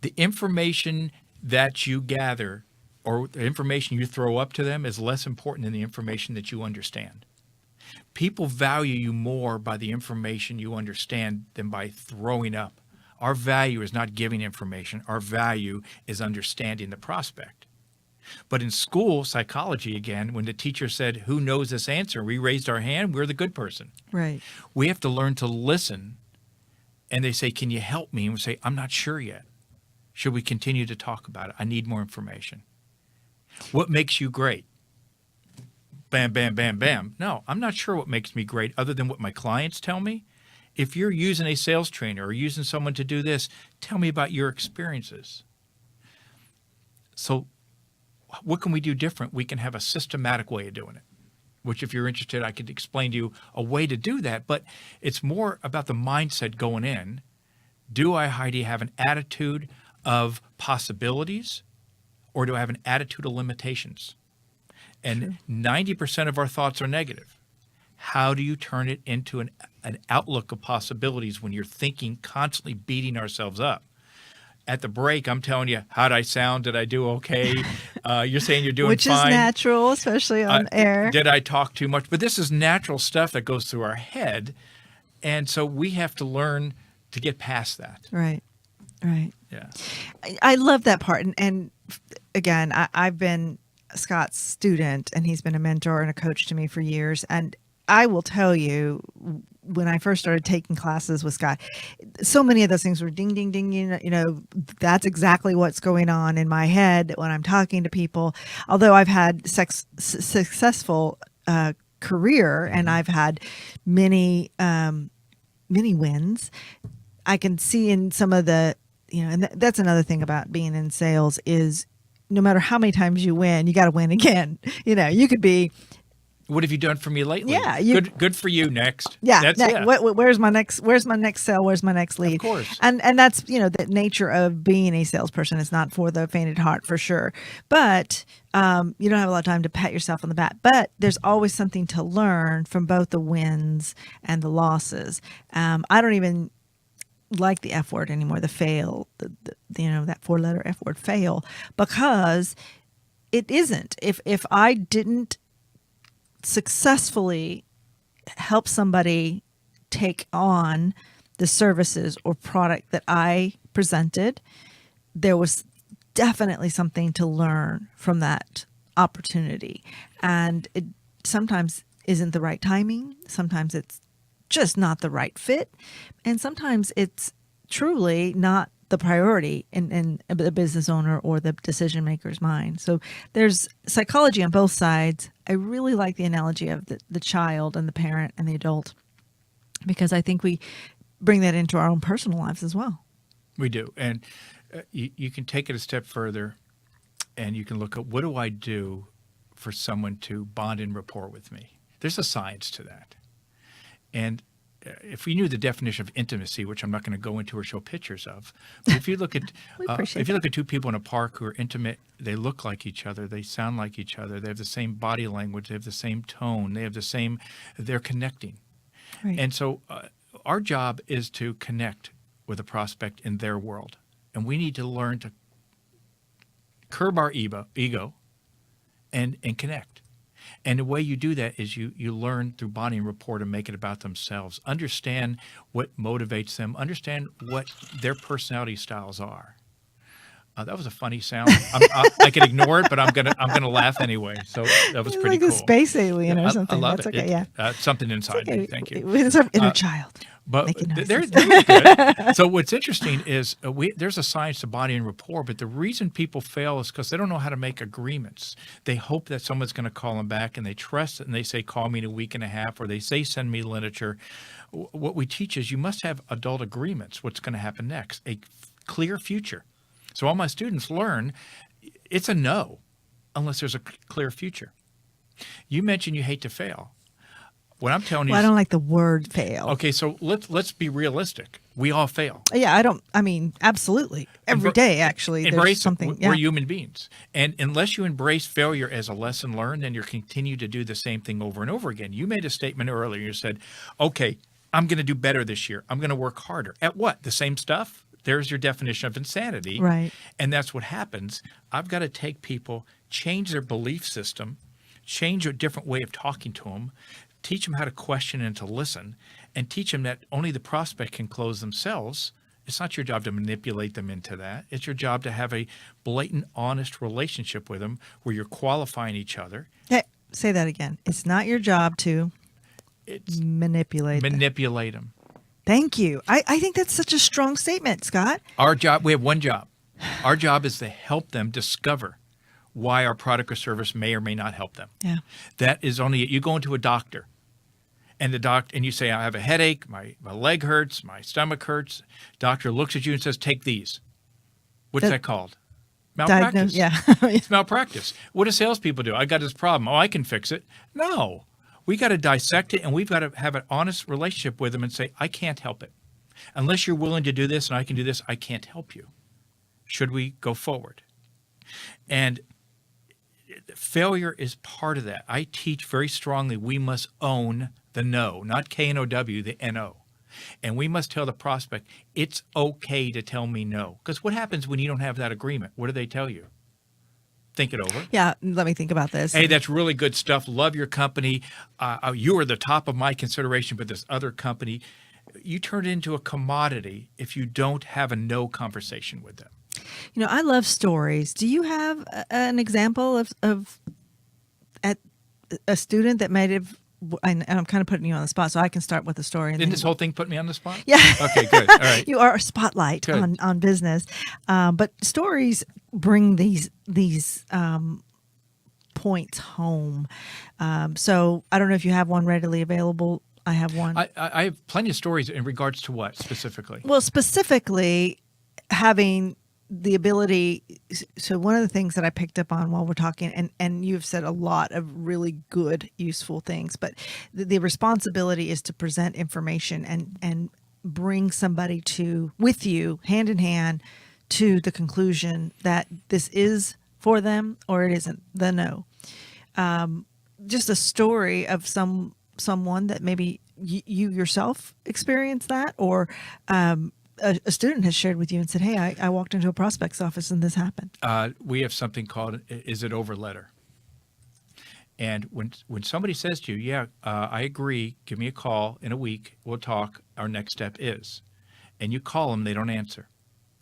S2: The information that you gather or the information you throw up to them is less important than the information that you understand. People value you more by the information you understand than by throwing up. Our value is not giving information. Our value is understanding the prospect. But in school, psychology, again, when the teacher said, who knows this answer? We raised our hand. We're the good person.
S1: Right.
S2: We have to learn to listen. And they say, can you help me? And we say, I'm not sure yet. Should we continue to talk about it? I need more information. What makes you great? Bam, bam, bam, bam. No, I'm not sure what makes me great other than what my clients tell me. If you're using a sales trainer or using someone to do this, tell me about your experiences. So what can we do different? We can have a systematic way of doing it. which if you're interested, I could explain to you a way to do that. But it's more about the mindset going in. Do I, Heidi, have an attitude of possibilities, or do I have an attitude of limitations? And 90% of our thoughts are negative. How do you turn it into an outlook of possibilities when you're thinking, constantly beating ourselves up? At the break, I'm telling you, how'd I sound? Did I do okay? You're saying you're doing
S1: Which
S2: fine.
S1: Which is natural, especially on air.
S2: Did I talk too much? But this is natural stuff that goes through our head. And so we have to learn to get past that.
S1: Right. Right.
S2: Yeah.
S1: I love that part. And again, I've been Scott's student, and he's been a mentor and a coach to me for years. And I will tell you, when I first started taking classes with Scott, so many of those things were ding, ding, ding. You know, that's exactly what's going on in my head when I'm talking to people. Although I've had successful career and I've had many wins, I can see in some of the, and that's another thing about being in sales is no matter how many times you win, you got to win again. You could be,
S2: what have you done for me lately?
S1: Yeah,
S2: good for you. Next.
S1: Yeah. Where's my next sale? Where's my next lead?
S2: Of course.
S1: And that's the nature of being a salesperson. It's not for the faint heart, for sure. But you don't have a lot of time to pat yourself on the back. But there's always something to learn from both the wins and the losses. I don't even like the F word anymore. The fail. That 4-letter F word, fail, because it isn't. If I didn't successfully help somebody take on the services or product that I presented, there was definitely something to learn from that opportunity. And it sometimes isn't the right timing. Sometimes it's just not the right fit. And sometimes it's truly not the priority in the business owner or the decision maker's mind. So there's psychology on both sides. I really like the analogy of the child and the parent and the adult, because I think we bring that into our own personal lives as well.
S2: We do. And you can take it a step further, and you can look at, what do I do for someone to bond in rapport with me? There's a science to that. And if we knew the definition of intimacy, which I'm not going to go into or show pictures of, but if you look at two people in a park who are intimate, they look like each other, they sound like each other, they have the same body language, they have the same tone, they're connecting.
S1: Right.
S2: And so our job is to connect with a prospect in their world, and we need to learn to curb our ego and connect. And the way you do that is you learn through bonding rapport to make it about themselves. Understand what motivates them. Understand what their personality styles are. That was a funny sound. I can ignore it, but I'm gonna laugh anyway. So that was pretty cool.
S1: Like a space alien or something.
S2: I love
S1: That's
S2: it.
S1: okay. Yeah.
S2: Something inside me. Thank you.
S1: It's our inner child.
S2: But
S1: they're
S2: good. So what's interesting is there's a science to body and rapport, but the reason people fail is because they don't know how to make agreements. They hope that someone's going to call them back, and they trust it, and they say, call me in a week and a half, or they say, send me literature. What we teach is you must have adult agreements, what's going to happen next, a clear future. So all my students learn it's a no unless there's a clear future. You mentioned you hate to fail. What I'm telling you
S1: I don't like the word fail.
S2: Okay, so let's be realistic. We all fail.
S1: Yeah, absolutely. Every day, actually.
S2: Embrace
S1: something.
S2: We're human beings. And unless you embrace failure as a lesson learned, then you'll continue to do the same thing over and over again. You made a statement earlier. You said, okay, I'm going to do better this year. I'm going to work harder. At what? The same stuff? There's your definition of insanity.
S1: Right.
S2: And that's what happens. I've got to take people, change their belief system, change a different way of talking to them, teach them how to question and to listen, and teach them that only the prospect can close themselves. It's not your job to manipulate them into that. It's your job to have a blatant, honest relationship with them where you're qualifying each other.
S1: Hey, say that again. It's not your job to manipulate
S2: them.
S1: Thank you. I think that's such a strong statement, Scott.
S2: Our job, we have one job. Our job is to help them discover why our product or service may or may not help them.
S1: Yeah.
S2: That is only it. You go into a doctor, and you say, I have a headache, my leg hurts, my stomach hurts. Doctor looks at you and says, take these. What's that called? Malpractice.
S1: Yeah.
S2: It's malpractice. What do salespeople do? I got this problem. Oh, I can fix it. No. We got to dissect it, and we've got to have an honest relationship with them and say, I can't help it. Unless you're willing to do this and I can do this, I can't help you. Should we go forward? And failure is part of that. I teach very strongly we must own the no, not K-N-O-W, the N-O. And we must tell the prospect, it's okay to tell me no. Because what happens when you don't have that agreement? What do they tell you? Think it over.
S1: Yeah, let me think about this.
S2: Hey, that's really good stuff. Love your company. You are the top of my consideration, but this other company, you turn it into a commodity if you don't have a no conversation with them.
S1: You know, I love stories. Do you have an example of at a student that might have, and I'm kind of putting you on the spot, so I can start with a story. And
S2: Didn't this whole thing put me on the spot?
S1: Yeah.
S2: Okay, good. All right.
S1: You are a spotlight on business. But stories bring these points home. So I don't know if you have one readily available. I have one.
S2: I have plenty of stories in regards to what specifically?
S1: Well, specifically having the ability. So one of the things that I picked up on while we're talking, and you've said a lot of really good, useful things, but the responsibility is to present information and bring somebody with you hand in hand to the conclusion that this is for them or it isn't, the no. Just a story of someone that maybe you yourself experienced that, or a student has shared with you and said, hey, I walked into a prospect's office and this happened.
S2: We have something called, is it over letter? And when somebody says to you, yeah, I agree, give me a call in a week, we'll talk, our next step is. And you call them, they don't answer.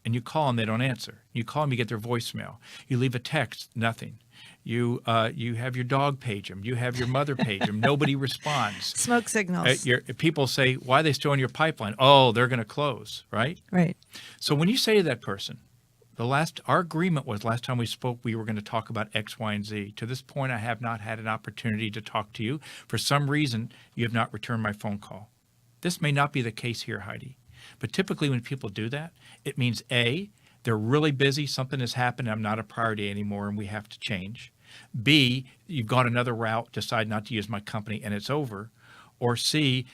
S2: And you call them, they don't answer. You call them, you get their voicemail. You leave a text, nothing. You have your dog page them. You have your mother page them. Nobody responds.
S1: Smoke signals.
S2: People say, why are they still in your pipeline? Oh, they're going to close, right?
S1: Right.
S2: So when you say to that person, our agreement was last time we spoke, we were going to talk about X, Y, and Z. To this point, I have not had an opportunity to talk to you. For some reason, you have not returned my phone call. This may not be the case here, Heidi. But typically when people do that, it means A, they're really busy, something has happened, I'm not a priority anymore, and we have to change. B, you've gone another route, decide not to use my company, and it's over. Or C,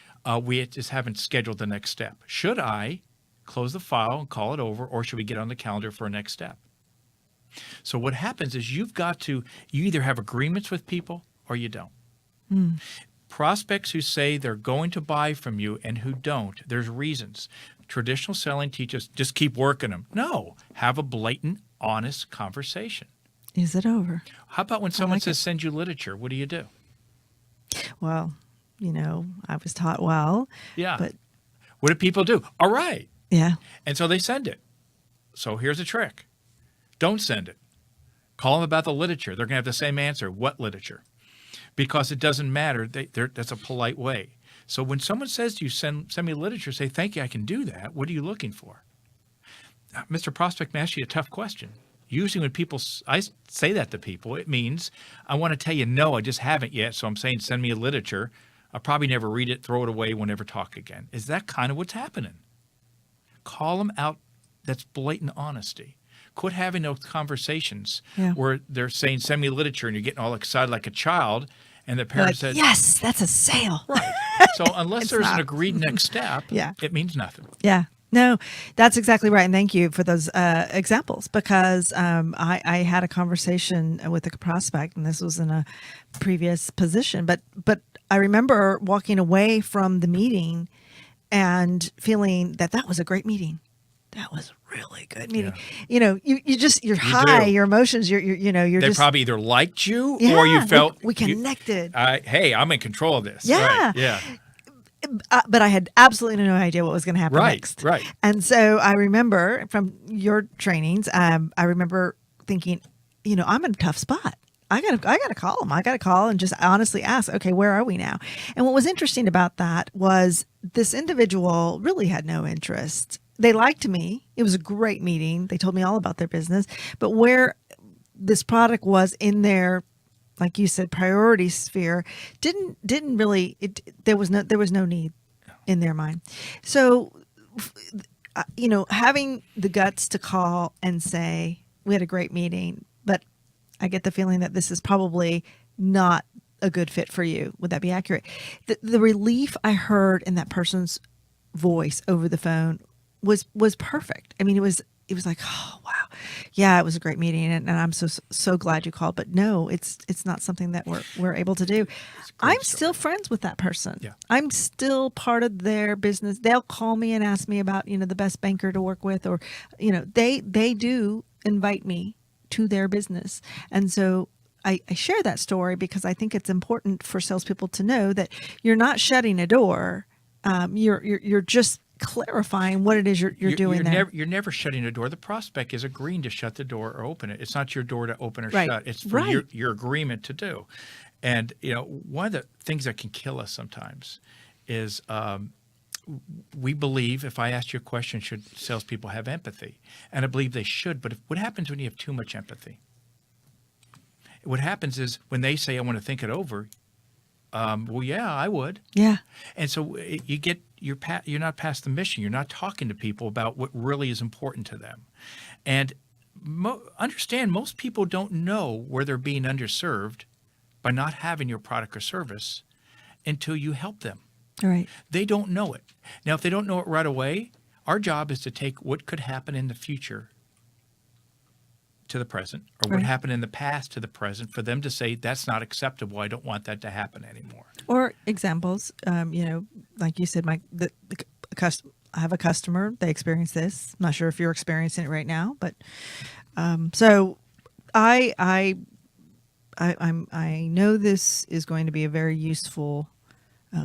S2: we just haven't scheduled the next step. Should I close the file and call it over, or should we get on the calendar for a next step? So what happens is you either have agreements with people or you don't. Prospects who say they're going to buy from you and who don't, there's reasons. Traditional selling teaches just keep working them. No, have a blatant, honest conversation.
S1: Is it over?
S2: How about when someone says send you literature? What do you do?
S1: Well, I was taught well.
S2: Yeah.
S1: But
S2: what do people do? All right.
S1: Yeah.
S2: And so they send it. So here's a trick. Don't send it. Call them about the literature. They're going to have the same answer. What literature? Because it doesn't matter. That's a polite way. So when someone says to you, send me literature, say, thank you, I can do that. What are you looking for? Mr. Prospect, may I ask you a tough question. Usually when I say that to people, it means I want to tell you, no, I just haven't yet. So I'm saying, send me a literature. I'll probably never read it, throw it away, we'll never talk again. Is that kind of what's happening? Call them out. That's blatant honesty. Quit having those conversations where they're saying, send me literature, and you're getting all excited like a child, and the parent says,
S1: yes, that's a sale.
S2: Right. So unless there's an agreed next step, it means nothing.
S1: Yeah. No, that's exactly right. And thank you for those examples, because I had a conversation with a prospect, and this was in a previous position, but I remember walking away from the meeting and feeling that was a great meeting. That was a really good meeting. Yeah. You're high, your emotions, they
S2: probably either liked you or you felt
S1: we connected.
S2: Hey, I'm in control of this.
S1: Yeah.
S2: Right. Yeah.
S1: But I had absolutely no idea what was going to happen next.
S2: Right.
S1: And so I remember from your trainings, I remember thinking, I'm in a tough spot. I gotta call them. I gotta call and just honestly ask, okay, where are we now? And what was interesting about that was this individual really had no interest. They liked me. It was a great meeting. They told me all about their business, but where this product was in their, like you said, priority sphere, didn't really. There was no need in their mind. So, having the guts to call and say, we had a great meeting, but I get the feeling that this is probably not a good fit for you. Would that be accurate? The relief I heard in that person's voice over the phone was perfect. I mean, it was like, oh wow, yeah, it was a great meeting, and I'm so glad you called. But no, it's not something that we're able to do. I'm still friends with that person.
S2: Yeah.
S1: I'm still part of their business. They'll call me and ask me about, the best banker to work with, or, they do invite me to their business. And so I share that story because I think it's important for salespeople to know that you're not shutting a door. You're just clarifying what it is you're doing there.
S2: You're never shutting a door. The prospect is agreeing to shut the door or open it. It's not your door to open or
S1: Right.
S2: shut. It's for
S1: Right.
S2: your agreement to do. And one of the things that can kill us sometimes is we believe, if I ask you a question, should salespeople have empathy? And I believe they should. But what happens when you have too much empathy? What happens is when they say, I want to think it over, well, yeah, I would.
S1: Yeah.
S2: And so you're not past the mission. You're not talking to people about what really is important to them. And understand, most people don't know where they're being underserved by not having your product or service until you help them.
S1: All right.
S2: They don't know it. Now, if they don't know it right away, our job is to take what could happen in the future to the present, or what
S1: Right.
S2: happened in the past to the present, for them to say, that's not acceptable. I don't want that to happen anymore.
S1: Or examples, like you said, I have a customer, they experience this. I'm not sure if you're experiencing it right now, but so I know this is going to be a very useful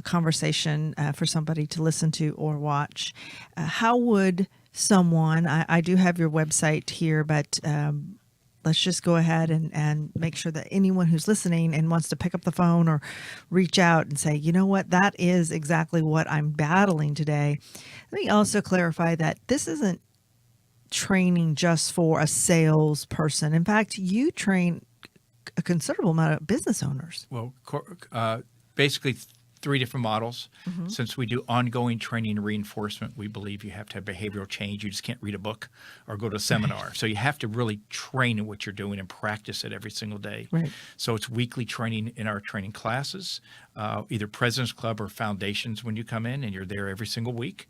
S1: conversation for somebody to listen to or watch. How would someone, I do have your website here, but let's just go ahead and make sure that anyone who's listening and wants to pick up the phone or reach out and say, you know what, that is exactly what I'm battling today. Let me also clarify that this isn't training just for a salesperson. In fact, you train a considerable amount of business owners.
S2: Well, basically 3 different models.
S1: Mm-hmm.
S2: Since we do ongoing training and reinforcement, we believe you have to have behavioral change. You just can't read a book or go to a seminar. So you have to really train in what you're doing and practice it every single day.
S1: Right.
S2: So it's weekly training in our training classes, either President's Club or Foundations when you come in, and you're there every single week.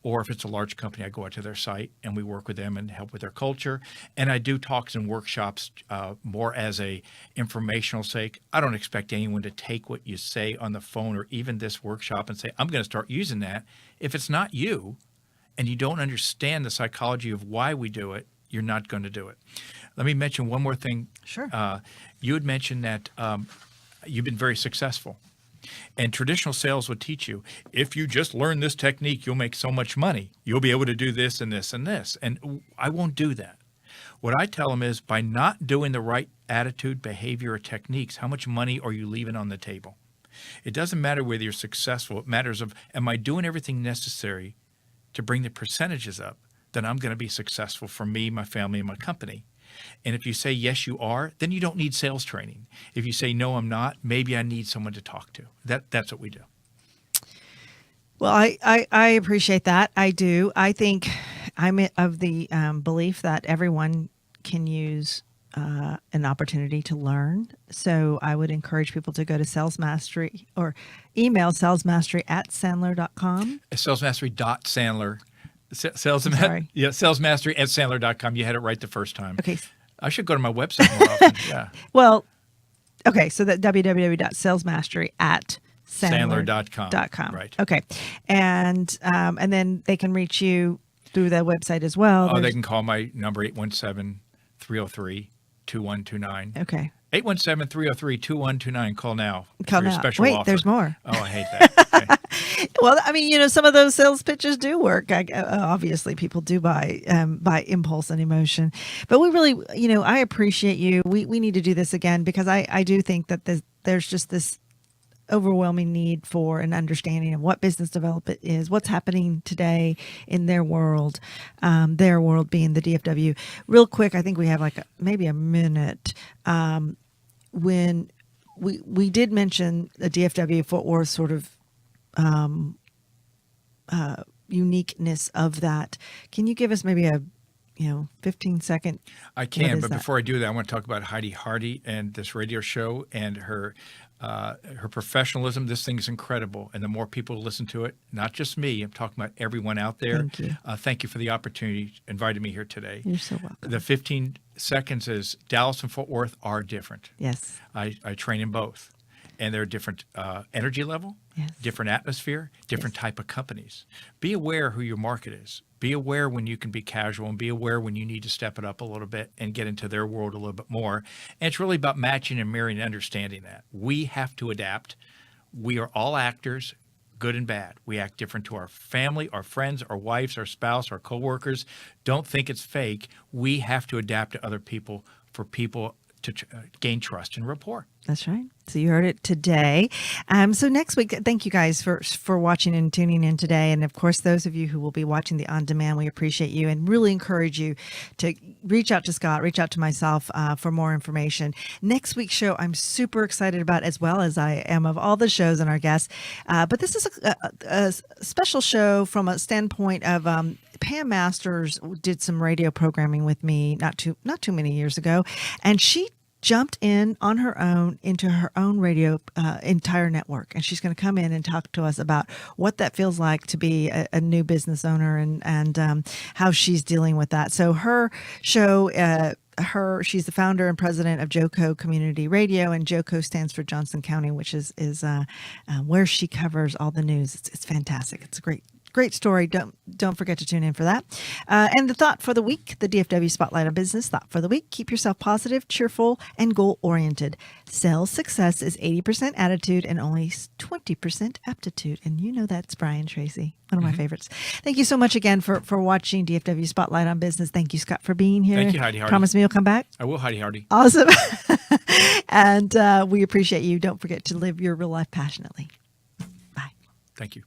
S2: Or if it's a large company, I go out to their site and we work with them and help with their culture. And I do talks and workshops more as a informational sake. I don't expect anyone to take what you say on the phone or even this workshop and say, I'm going to start using that. If it's not you and you don't understand the psychology of why we do it, you're not going to do it. Let me mention one more thing.
S1: Sure.
S2: You had mentioned that you've been very successful. And traditional sales would teach you, if you just learn this technique, you'll make so much money. You'll be able to do this and this and this. And I won't do that. What I tell them is, by not doing the right attitude, behavior, or techniques, how much money are you leaving on the table? It doesn't matter whether you're successful. It matters of, am I doing everything necessary to bring the percentages up? Then I'm going to be successful for me, my family, and my company. And if you say, yes, you are, then you don't need sales training. If you say, no, I'm not, maybe I need someone to talk to. That's what we do.
S1: Well, I appreciate that. I do. I think I'm of the belief that everyone can use an opportunity to learn. So I would encourage people to go to Sales Mastery or email salesmastery@sandler.com.
S2: Salesmastery.sandler.
S1: Sorry.
S2: Yeah, salesmastery@sandler.com. You had it right the first time.
S1: Okay.
S2: I should go to my website more often. Yeah.
S1: Well, okay. So that www.salesmastery@sandler.com.
S2: Right.
S1: Okay. And then they can reach you through the website as well.
S2: Oh, they can call my number, 817-303-2129.
S1: Okay.
S2: 817-303-2129. Call now.
S1: Call
S2: for your
S1: now.
S2: special
S1: Wait,
S2: offer.
S1: there's more.
S2: Oh, I hate that. Okay.
S1: Well, I mean, some of those sales pitches do work. Obviously, people do by impulse and emotion. But we really, I appreciate you. We need to do this again because I do think that there's just this overwhelming need for an understanding of what business development is, what's happening today in their world being the DFW. Real quick, I think we have maybe a minute. When we did mention the DFW Fort Worth sort of uniqueness of that. Can you give us maybe a 15-second.
S2: I can,
S1: What is
S2: but
S1: that?
S2: before I do that, I want to talk about Heidi Hardy and this radio show and her professionalism. This thing is incredible, and the more people listen to it, not just me, I'm talking about everyone out there.
S1: Thank you.
S2: Thank you for the opportunity, inviting me here today.
S1: You're so welcome.
S2: The 15 seconds is Dallas and Fort Worth are different.
S1: Yes.
S2: I train in both, and they're different energy level,
S1: Yes.
S2: different atmosphere, different type of companies. Be aware who your market is. Be aware when you can be casual, and be aware when you need to step it up a little bit and get into their world a little bit more. And it's really about matching and mirroring and understanding that. We have to adapt. We are all actors, good and bad. We act different to our family, our friends, our wives, our spouse, our coworkers. Don't think it's fake. We have to adapt to other people for people to gain trust and rapport.
S1: That's right. So you heard it today. So next week, thank you guys for watching and tuning in today. And of course, those of you who will be watching the on demand, we appreciate you and really encourage you to reach out to Scott, reach out to myself for more information. Next week's show, I'm super excited about, as well as I am of all the shows and our guests. But this is a special show from a standpoint of Pam Masters did some radio programming with me not too many years ago, and she jumped in on her own into her own radio entire network, and she's going to come in and talk to us about what that feels like to be a new business owner and how she's dealing with that. So her show, she's the founder and president of JOCO Community Radio, and JOCO stands for Johnson County, which is where she covers all the news. It's fantastic. It's a great story. Don't forget to tune in for that. And the thought for the week, the DFW Spotlight on Business thought for the week: keep yourself positive, cheerful, and goal-oriented. Sales success is 80% attitude and only 20% aptitude. And you know that's Brian Tracy, one of my favorites. Thank you so much again for watching DFW Spotlight on Business. Thank you, Scott, for being here.
S2: Thank you, Heidi Hardy.
S1: Promise me you'll come back.
S2: I will, Heidi Hardy.
S1: Awesome. And we appreciate you. Don't forget to live your real life passionately. Bye.
S2: Thank you.